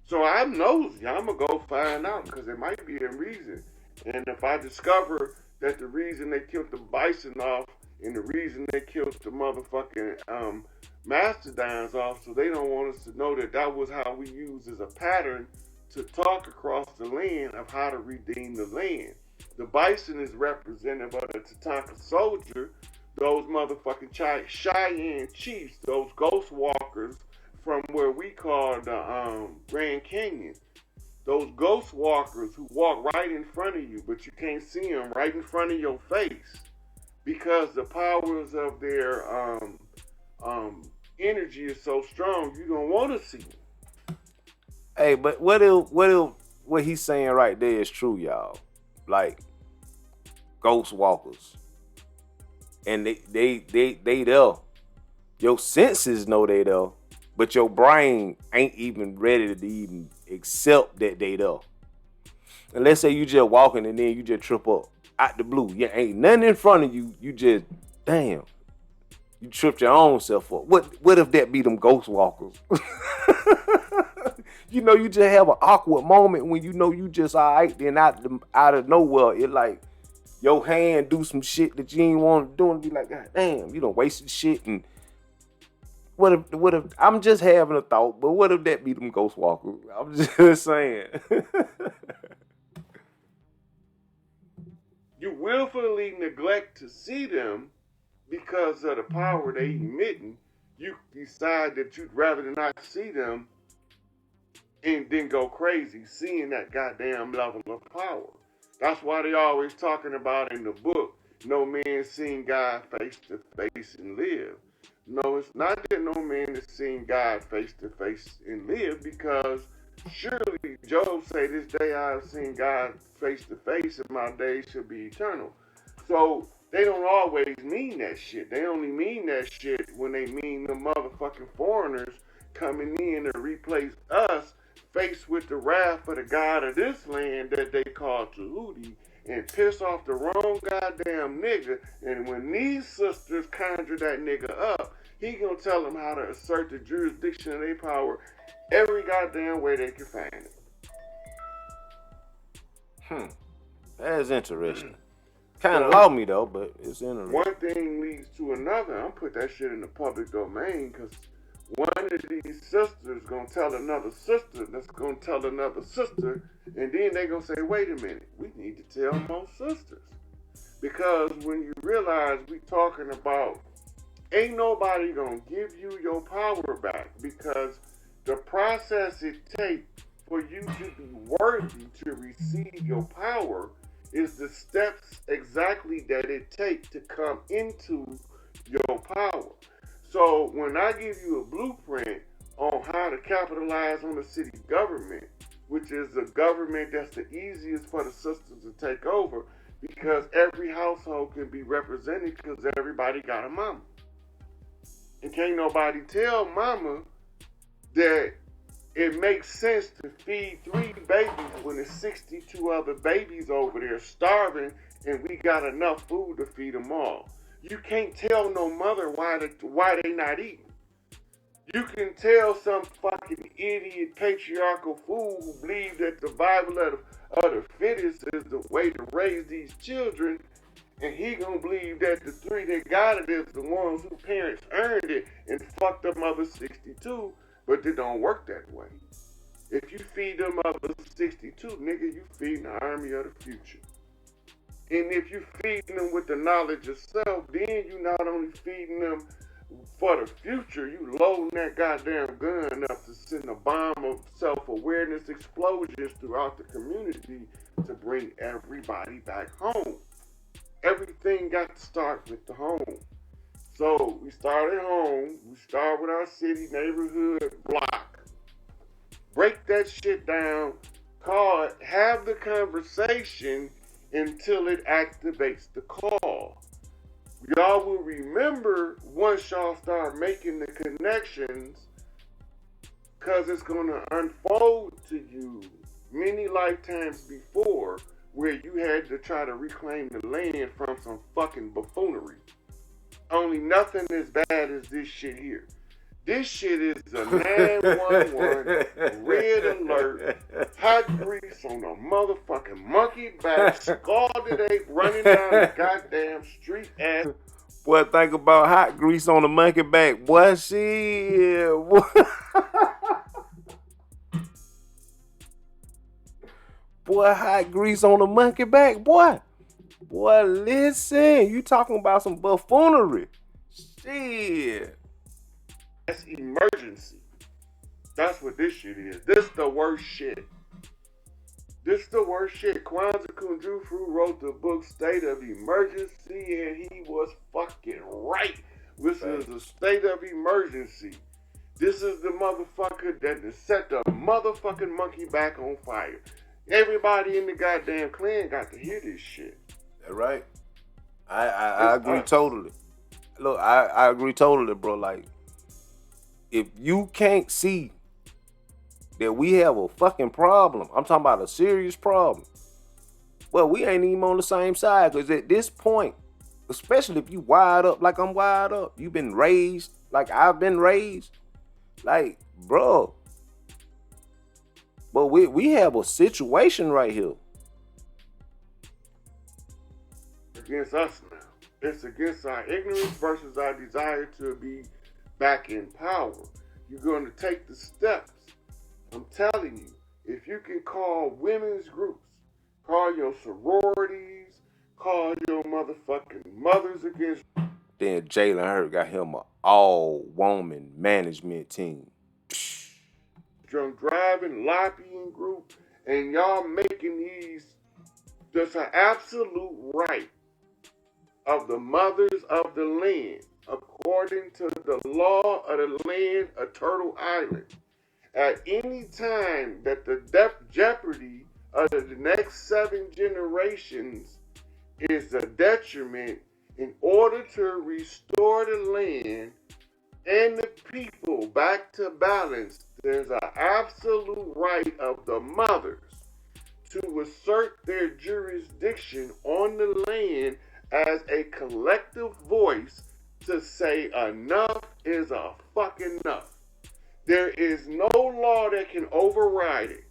So I'm nosy. I'm going to go find out because there might be a reason. And if I discover that the reason they killed the bison off and the reason they killed the motherfucking mastodons off, so they don't want us to know that that was how we use as a pattern to talk across the land of how to redeem the land. The bison is represented by the Tatanka soldier, those motherfucking Cheyenne chiefs, those ghost walkers from where we call the Grand Canyon. Those ghost walkers who walk right in front of you, but you can't see them right in front of your face because the powers of their energy is so strong, you don't want to see them. Hey, but what he's saying right there is true, y'all. Like ghost walkers, and they there. Your senses know they there, but your brain ain't even ready to even accept that they there. And let's say you just walking and then you just trip up out the blue. You ain't nothing in front of you. You just damn. You tripped your own self up. What if that be them ghost walkers? You know, you just have an awkward moment when you know you just all right. Then out of nowhere, it like your hand do some shit that you ain't want to do and be like, God damn, you done wasted shit. And what if I'm just having a thought, but what if that be them ghost walkers? I'm just saying. You willfully neglect to see them because of the power they emitting. You decide that you'd rather not see them and then go crazy seeing that goddamn level of power. That's why they always talking about in the book, no man seen God face to face and live. No, it's not that no man has seen God face to face and live, because surely Job say, this day I have seen God face to face and my days shall be eternal. So they don't always mean that shit. They only mean that shit when they mean the motherfucking foreigners coming in to replace us, faced with the wrath of the God of this land that they call Tahuti, and piss off the wrong goddamn nigga. And when these sisters conjure that nigga up, he gonna tell them how to assert the jurisdiction of their power every goddamn way they can find it. That is interesting. Kind of lost me though, but it's interesting. One thing leads to another. I'm put that shit in the public domain because one of these sisters gonna tell another sister that's gonna tell another sister, and then they gonna say, wait a minute, we need to tell more sisters. Because when you realize we talking about, ain't nobody gonna give you your power back, because the process it takes for you to be worthy to receive your power is the steps exactly that it takes to come into your power. So when I give you a blueprint on how to capitalize on the city government, which is a government that's the easiest for the sisters to take over, because every household can be represented because everybody got a mama. And can't nobody tell mama that it makes sense to feed 3 babies when there's 62 other babies over there starving and we got enough food to feed them all. You can't tell no mother why they not eating. You can tell some fucking idiot patriarchal fool who believes that the Bible of the fittest is the way to raise these children, and he gonna believe that the 3 that got it is the ones whose parents earned it and fucked them other 62, but it don't work that way. If you feed them other 62, nigga, you feeding the army of the future. And if you feeding them with the knowledge of self, then you not only feeding them for the future, you loading that goddamn gun up to send a bomb of self-awareness explosions throughout the community to bring everybody back home. Everything got to start with the home. So we start at home, we start with our city, neighborhood, block. Break that shit down, call it, have the conversation until it activates the call. Y'all will remember once y'all start making the connections, because it's going to unfold to you many lifetimes before, where you had to try to reclaim the land from some fucking buffoonery. Only nothing as bad as this shit here. This shit is a 911 red alert, hot grease on a motherfucking monkey back, scalded ape running down the goddamn street ass. Boy, think about hot grease on the monkey back. Boy, shit. Boy. Boy, hot grease on the monkey back, boy. Boy, listen. You talking about some buffoonery. Shit. That's emergency. That's what this shit is. This the worst shit. This the worst shit. Kwanzaa Kunjufu wrote the book State of Emergency, and he was fucking right. This is a state of emergency. This is the motherfucker that set the motherfucking monkey back on fire. Everybody in the goddamn clan got to hear this shit. That's right. I agree totally. Look, I agree totally, bro. Like, if you can't see that we have a fucking problem, I'm talking about a serious problem, well, we ain't even on the same side. Because at this point, especially if you wired up like I'm wired up, you've been raised like I've been raised, like, bro. But we have a situation right here. Against us now. It's against our ignorance versus our desire to be back in power. You're going to take the steps. I'm telling you, if you can call women's groups, call your sororities, call your motherfucking mothers against. Then Jalen Hurt got him an all-woman management team. Drunk driving, lobbying group, and y'all making these just an absolute right of the mothers of the land, according to the law of the land of Turtle Island. At any time that the jeopardy of the next 7 generations is a detriment, in order to restore the land and the people back to balance, there's an absolute right of the mothers to assert their jurisdiction on the land as a collective voice to say enough is a fucking enough. There is no law that can override it.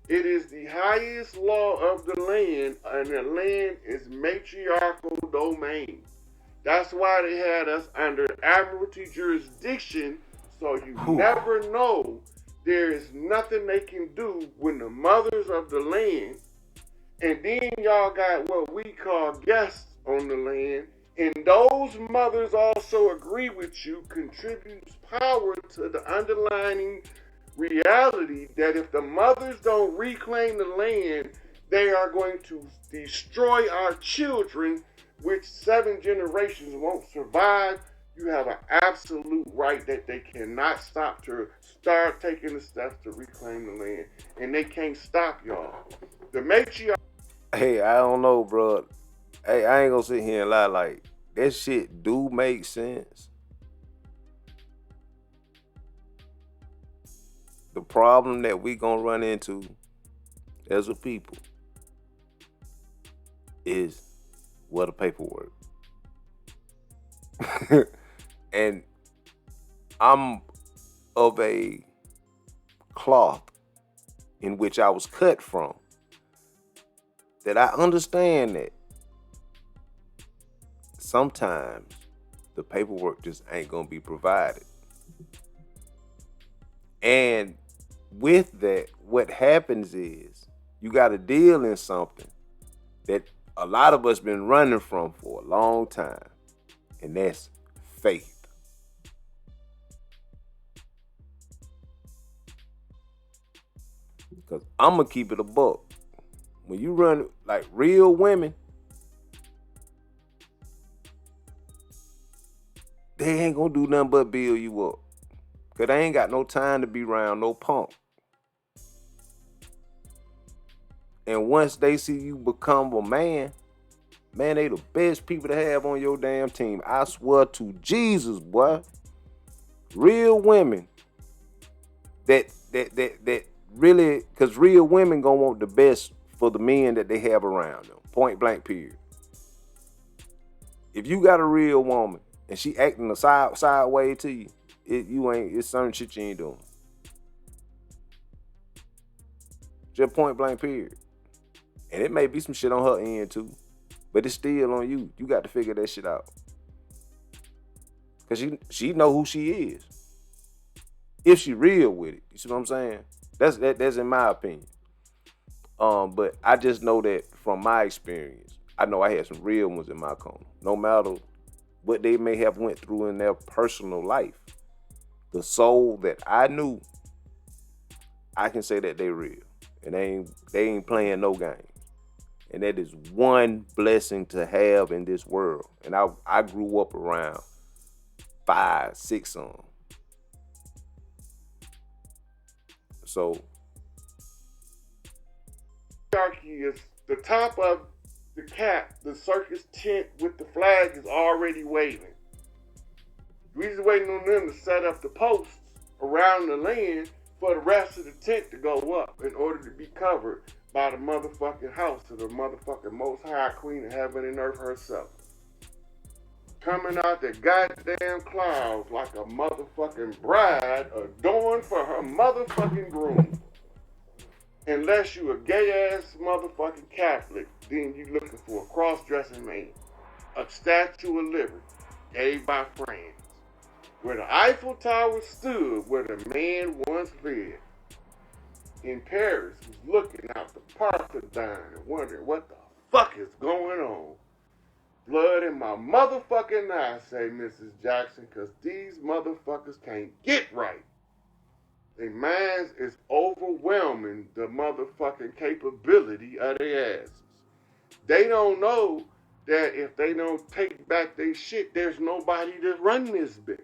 It is the highest law of the land, and the land is matriarchal domain. That's why they had us under admiralty jurisdiction, so you never know. There is nothing they can do when the mothers of the land, and then y'all got what we call guests on the land, and those mothers also agree with you, contributes power to the underlying reality that if the mothers don't reclaim the land, they are going to destroy our children, which 7 generations won't survive. You have an absolute right that they cannot stop to start taking the steps to reclaim the land. And they can't stop y'all. The matriarch. Hey, I don't know, bro. Hey, I ain't gonna sit here and lie. Like, that shit do make sense. The problem that we gonna run into as a people is what the paperwork. And I'm of a cloth in which I was cut from, that I understand that sometimes the paperwork just ain't gonna be provided. And with that, what happens is you got to deal in something that a lot of us been running from for a long time, and that's faith. Because I'm going to keep it a buck. When you run like real women, they ain't going to do nothing but build you up. Because they ain't got no time to be around no punk. And once they see you become a man, man, they the best people to have on your damn team. I swear to Jesus, boy. Real women that really, because real women gonna want the best for the men that they have around them. Point blank, period. If you got a real woman and she acting a sideways to you, it's certain shit you ain't doing. Just point blank period. And it may be some shit on her end too, but it's still on you. You got to figure that shit out. Cause she know who she is. If she real with it. You see what I'm saying? That's in my opinion. But I just know that from my experience, I know I had some real ones in my corner. No matter what they may have went through in their personal life, the soul that I knew, I can say that they real. And they ain't playing no games. And that is one blessing to have in this world. And I grew up around 5, 6 of them. So Hierarchy is the top of the cap, the circus tent with the flag is already waving. We just waiting on them to set up the posts around the land for the rest of the tent to go up in order to be covered by the motherfucking house of the motherfucking most high queen of heaven and earth herself. Coming out the goddamn clouds like a motherfucking bride adorned for her motherfucking groom. Unless you a gay ass motherfucking Catholic, then you looking for a cross-dressing man. A Statue of Liberty, gave by France. Where the Eiffel Tower stood, where the man once lived. In Paris, was looking out the Parthenon and wondering what the fuck is going on. Blood in my motherfucking eyes, say Mrs. Jackson, cause these motherfuckers can't get right. Their minds is overwhelming the motherfucking capability of their asses. They don't know that if they don't take back their shit, there's nobody to run this bitch.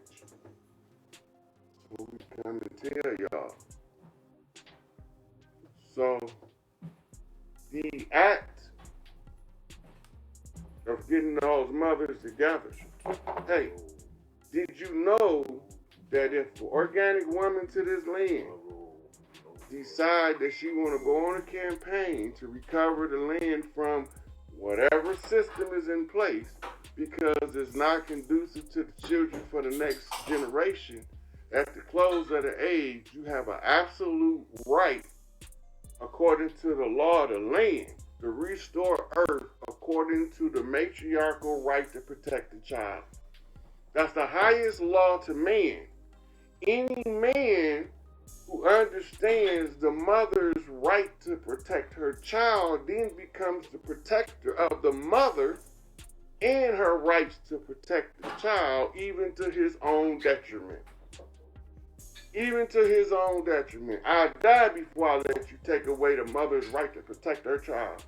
So we come to tell y'all. So, the act of getting those mothers together, hey, did you know that if an organic woman to this land decide that she want to go on a campaign to recover the land from whatever system is in place because it's not conducive to the children for the next generation, at the close of the age, you have an absolute right, according to the law of the land, to restore earth according to the matriarchal right to protect the child. That's the highest law to man. Any man who understands the mother's right to protect her child then becomes the protector of the mother and her rights to protect the child, even to his own detriment. Even to his own detriment. I die before I let you take away the mother's right to protect her child.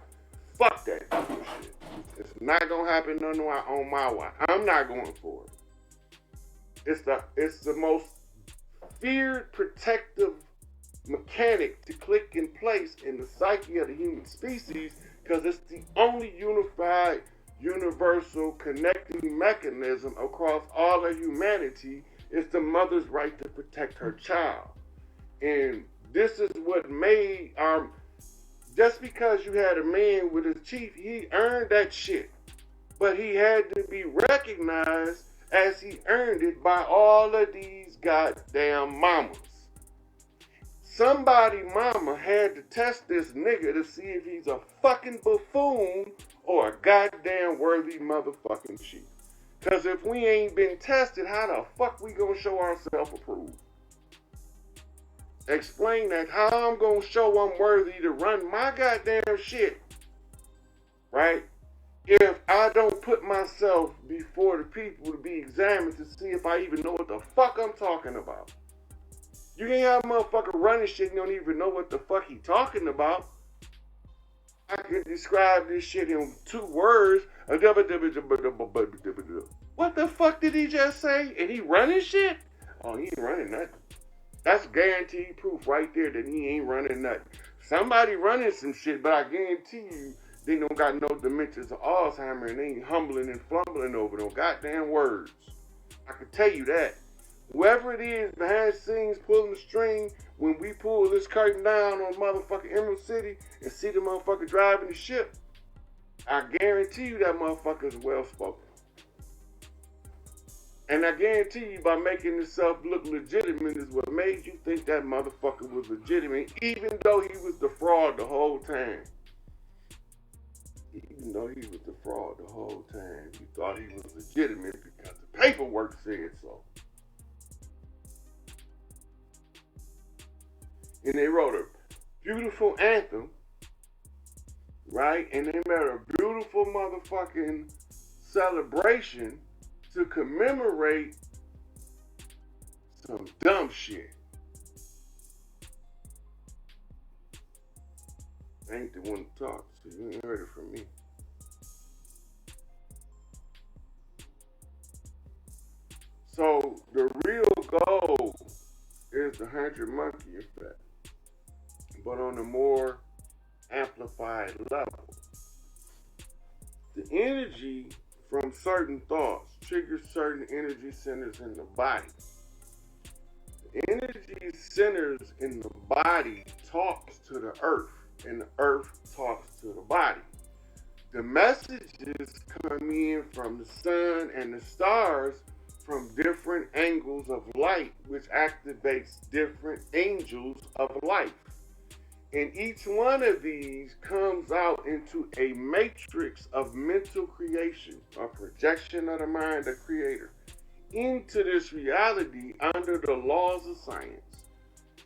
Fuck that bullshit. It's not gonna happen on my watch. I'm not going for it. It's the most feared protective mechanic to click in place in the psyche of the human species because it's the only unified, universal connecting mechanism across all of humanity. It's the mother's right to protect her child. And this is what made just because you had a man with his chief, he earned that shit. But he had to be recognized as he earned it by all of these goddamn mamas. Somebody mama had to test this nigga to see if he's a fucking buffoon or a goddamn worthy motherfucking chief. Because if we ain't been tested, how the fuck we gonna show ourselves approved? Explain that. How I'm gonna show I'm worthy to run my goddamn shit, right? If I don't put myself before the people to be examined to see if I even know what the fuck I'm talking about. You can't have a motherfucker running shit and don't even know what the fuck he talking about. I can describe this shit in 2 words. What the fuck did he just say? And he running shit? Oh, he ain't running nothing. That's guaranteed proof right there that he ain't running nothing. Somebody running some shit, but I guarantee you they don't got no dementias or Alzheimer and they ain't humbling and fumbling over no goddamn words. I can tell you that. Whoever it is behind the scenes pulling the string when we pull this curtain down on motherfucking Emerald City and see the motherfucker driving the ship, I guarantee you that motherfucker is well spoken. And I guarantee you, by making himself look legitimate is what made you think that motherfucker was legitimate, even though he was the fraud the whole time. Even though he was the fraud the whole time, you thought he was legitimate because the paperwork said so. And they wrote a beautiful anthem, right? And they made a beautiful motherfucking celebration to commemorate some dumb shit. I ain't the one to talk, so you ain't heard it from me. So the real goal is the 100 monkey effect, but on a more amplified level. The energy from certain thoughts triggers certain energy centers in the body. The energy centers in the body talks to the earth, and the earth talks to the body. The messages come in from the sun and the stars from different angles of light, which activates different angels of life. And each one of these comes out into a matrix of mental creation, a projection of the mind of creator, into this reality under the laws of science.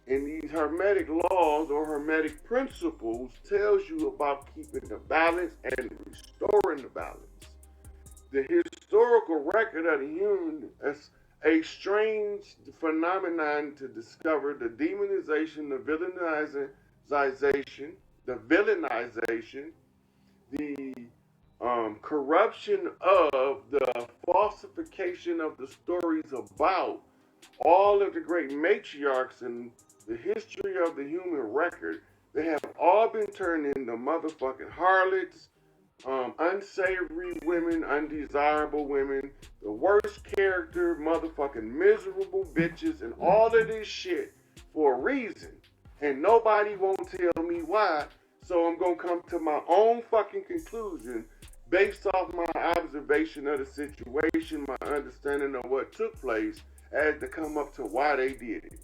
And these hermetic laws or hermetic principles tells you about keeping the balance and restoring the balance. The historical record of the human is a strange phenomenon to discover the demonization, the villainization, the corruption of the falsification of the stories about all of the great matriarchs in the history of the human record. They have all been turned into motherfucking harlots, unsavory women, undesirable women, the worst character, motherfucking miserable bitches, and all of this shit for a reason. And nobody won't tell me why, so I'm gonna come to my own fucking conclusion based off my observation of the situation, my understanding of what took place, as to come up to why they did it.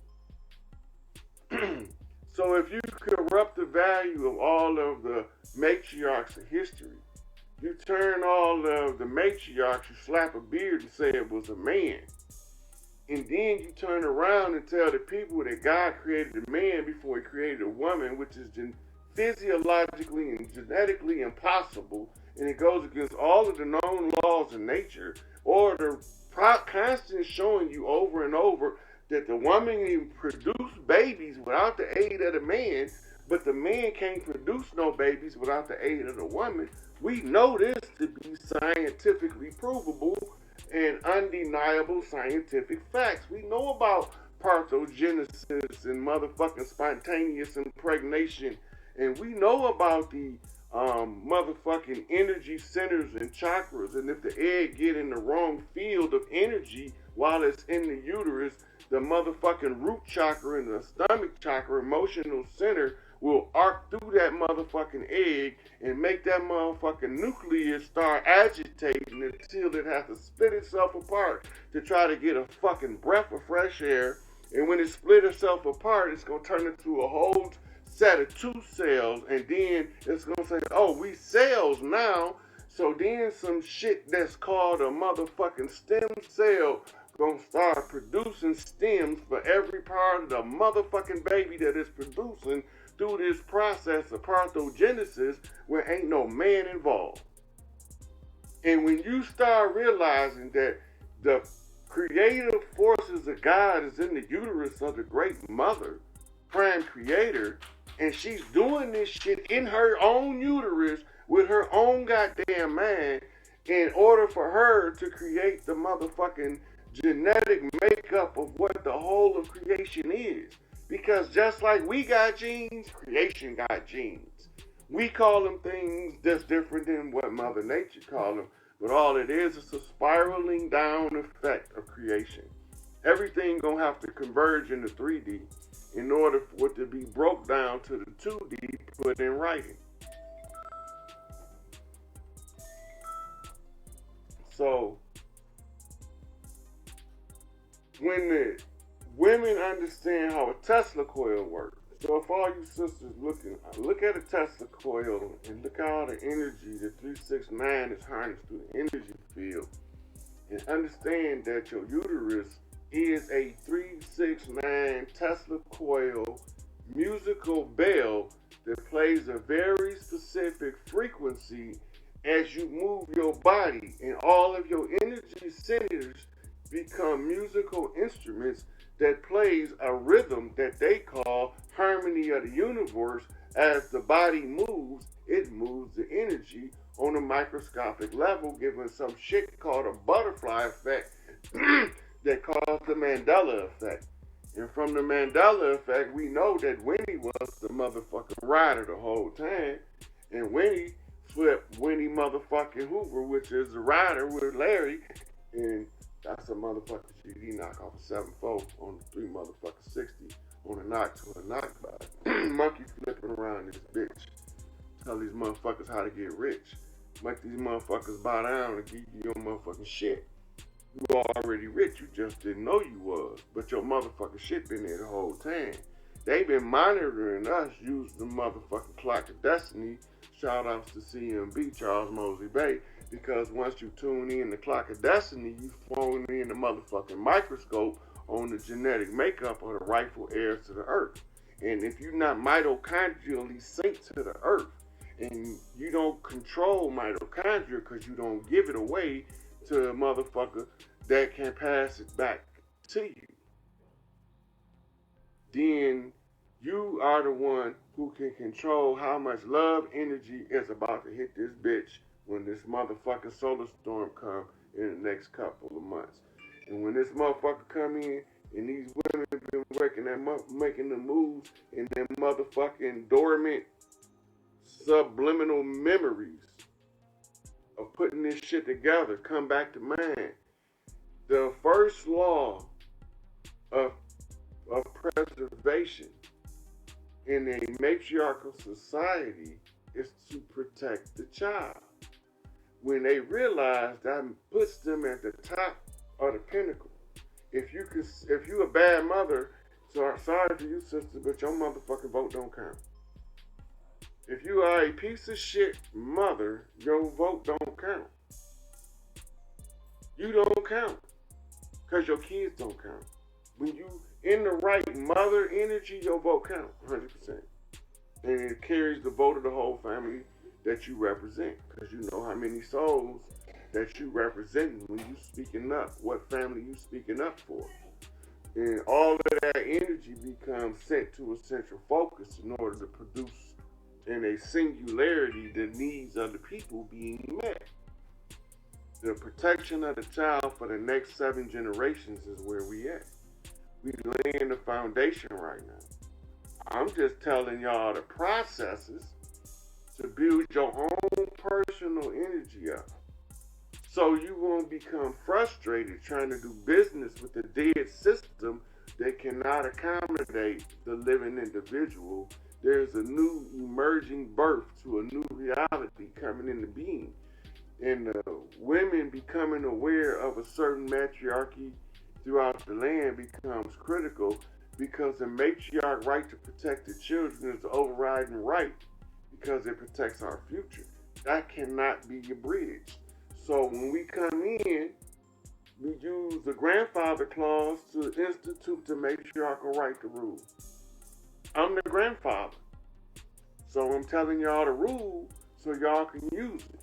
So if you corrupt the value of all of the matriarchs of history, you turn all of the matriarchs, you slap a beard and say it was a man. And then you turn around and tell the people that God created a man before he created a woman, which is physiologically and genetically impossible, and it goes against all of the known laws of nature, or the constant showing you over and over that the woman can produce babies without the aid of the man, but the man can't produce no babies without the aid of the woman. We know this to be scientifically provable and undeniable scientific facts. We know about parthenogenesis and motherfucking spontaneous impregnation, and we know about the motherfucking energy centers and chakras, and if the egg get in the wrong field of energy while it's in the uterus, the motherfucking root chakra and the stomach chakra, emotional center, will arc through that motherfucking egg and make that motherfucking nucleus start agitating until it has to split itself apart to try to get a fucking breath of fresh air. And when it split itself apart, it's going to turn into a whole set of two cells, and then it's going to say, oh, we cells now. So then some shit that's called a motherfucking stem cell gonna start producing stems for every part of the motherfucking baby that is producing through this process of parthenogenesis where ain't no man involved. And when you start realizing that the creative forces of God is in the uterus of the great mother, prime creator, and she's doing this shit in her own uterus with her own goddamn mind in order for her to create the motherfucking genetic makeup of what the whole of creation is. Because just like we got genes, creation got genes. We call them things that's different than what Mother Nature called them, but all it is a spiraling down effect of creation. Everything gonna have to converge into 3D in order for it to be broke down to the 2D put in writing. So when the women understand how a Tesla coil works. So if all you sisters look at a Tesla coil and look at all the energy the 369 is harnessed through the energy field, and understand that your uterus is a 369 Tesla coil musical bell that plays a very specific frequency as you move your body, and all of your energy centers become musical instruments that plays a rhythm that they call harmony of the universe. As the body moves, it moves the energy on a microscopic level, giving some shit called a butterfly effect that calls the Mandela effect. And from the Mandela effect, we know that Winnie was the motherfucking rider the whole time. And Winnie flipped Winnie motherfucking Hoover, which is the rider with Larry. And that's a motherfucking GD knock off a 7-4 on the 3 motherfucking 60 on a knock to a knockback. Monkey flipping around this bitch. Tell these motherfuckers how to get rich. Make these motherfuckers bow down and give you your motherfucking shit. You already rich, you just didn't know you was. But your motherfucking shit been there the whole time. They been monitoring us use the motherfucking clock of destiny. Shoutouts to CMB, Charles Mosley Bay. Because once you tune in the clock of destiny, you phone in the motherfucking microscope on the genetic makeup of the rightful heirs to the earth. And if you're not mitochondrially synced to the earth, and you don't control mitochondria because you don't give it away to a motherfucker that can pass it back to you, then you are the one who can control how much love energy is about to hit this bitch when this motherfucking solar storm come in the next couple of months. And when this motherfucker come in, and these women have been making the moves in them motherfucking dormant subliminal memories of putting this shit together, come back to mind. The first law of preservation in a matriarchal society is to protect the child. When they realize that puts them at the top of the pinnacle. If you a bad mother, sorry to you sister, but your motherfucking vote don't count. If you are a piece of shit mother, your vote don't count. You don't count. Because your kids don't count. When you in the right mother energy, your vote count 100%. And it carries the vote of the whole family that you represent. Because you know how many souls that you represent when you speaking up, what family you speaking up for. And all of that energy becomes sent to a central focus in order to produce in a singularity the needs of the people being met. The protection of the child for the next 7 generations is where we at. We laying the foundation right now. I'm just telling y'all the processes to build your own personal energy up. So you won't become frustrated trying to do business with a dead system that cannot accommodate the living individual. There's a new emerging birth to a new reality coming into being. And women becoming aware of a certain matriarchy throughout the land becomes critical, because the matriarch right to protect the children is the overriding right, because it protects our future. That cannot be abridged. So when we come in, we use the grandfather clause to institute the matriarchal right to rule. I'm the grandfather. So I'm telling y'all the rule so y'all can use it.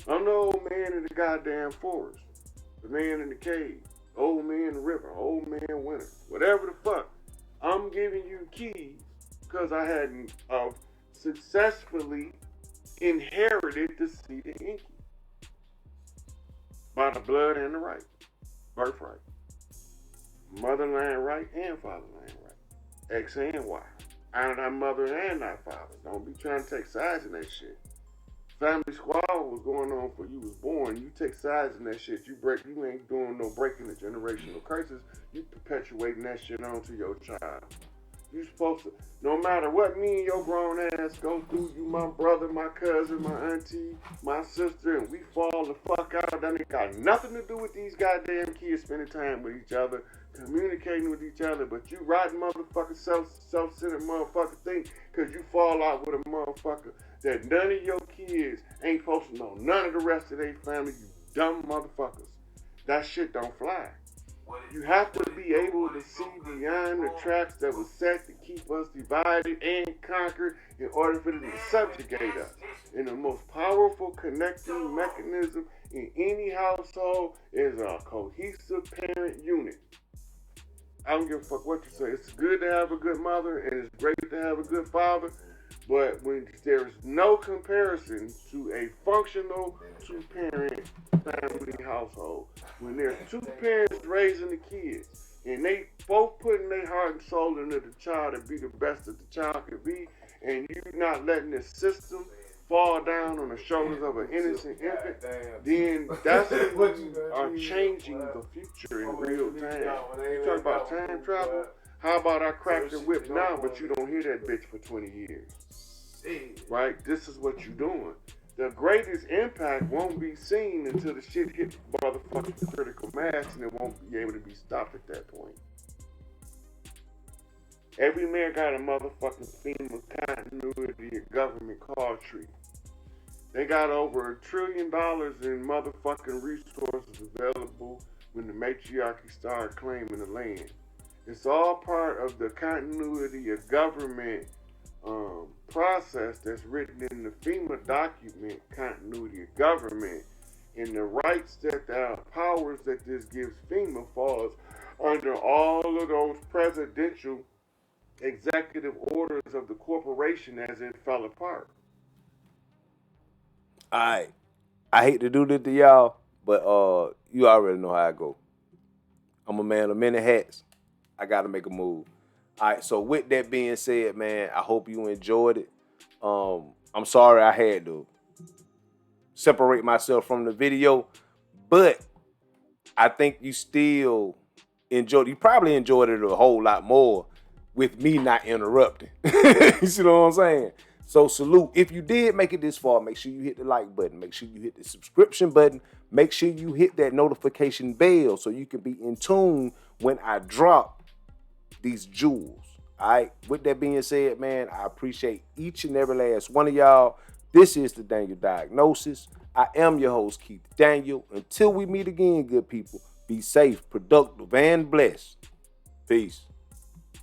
I'm the old man in the goddamn forest, the man in the cave, old man in the river, old man winter, whatever the fuck. I'm giving you keys because I hadn't successfully inherited the seed of Inky by the blood and the right, birthright, motherland right and fatherland right, X and Y. I'm not mother and not father. Don't be trying to take sides in that shit. Family squabble was going on before you was born. You take sides in that shit. You ain't doing no breaking the generational curses. You perpetuating that shit onto your child. You supposed to, no matter what me and your grown ass go through, you my brother, my cousin, my auntie, my sister, and we fall the fuck out. That ain't got nothing to do with these goddamn kids spending time with each other, communicating with each other. But you rotten motherfucker, self-centered motherfucker think, cause you fall out with a motherfucker that none of your kids ain't supposed to know none of the rest of their family, you dumb motherfuckers. That shit don't fly. You have to be able to see beyond the traps that were set to keep us divided and conquered in order for them to subjugate us. And the most powerful connecting mechanism in any household is a cohesive parent unit. I don't give a fuck what you say. It's good to have a good mother and it's great to have a good father, but when there's no comparison to a functional two-parent family household, when there's two parents raising the kids and they both putting their heart and soul into the child to be the best that the child can be, and you not letting this system fall down on the shoulders of an innocent infant, then that's when you are changing the future in real time. You talk about time travel. How about I crack the whip now, but you don't hear that bitch for 20 years? Right? This is what you're doing. The greatest impact won't be seen until the shit hits motherfucking critical mass, and it won't be able to be stopped at that point. Every man got a motherfucking FEMA continuity of government call tree. They got over $1 trillion in motherfucking resources available when the matriarchy started claiming the land. It's all part of the continuity of government process that's written in the FEMA document, continuity of government, and the rights that the powers that this gives FEMA falls under all of those presidential executive orders of the corporation as it fell apart. Alright. I hate to do this to y'all, but you already know how I go. I'm a man of many hats. I gotta make a move. Alright, so with that being said, man, I hope you enjoyed it. I'm sorry I had to separate myself from the video, but I think you still enjoyed. You probably enjoyed it a whole lot more with me not interrupting. You see what I'm saying? So salute. If you did make it this far, make sure you hit the like button. Make sure you hit the subscription button. Make sure you hit that notification bell so you can be in tune when I drop these jewels. All right. With that being said, man, I appreciate each and every last one of y'all. This is the Daniel Diagnosis. I am your host, Keith Daniel. Until we meet again, good people, be safe, productive, and blessed. Peace.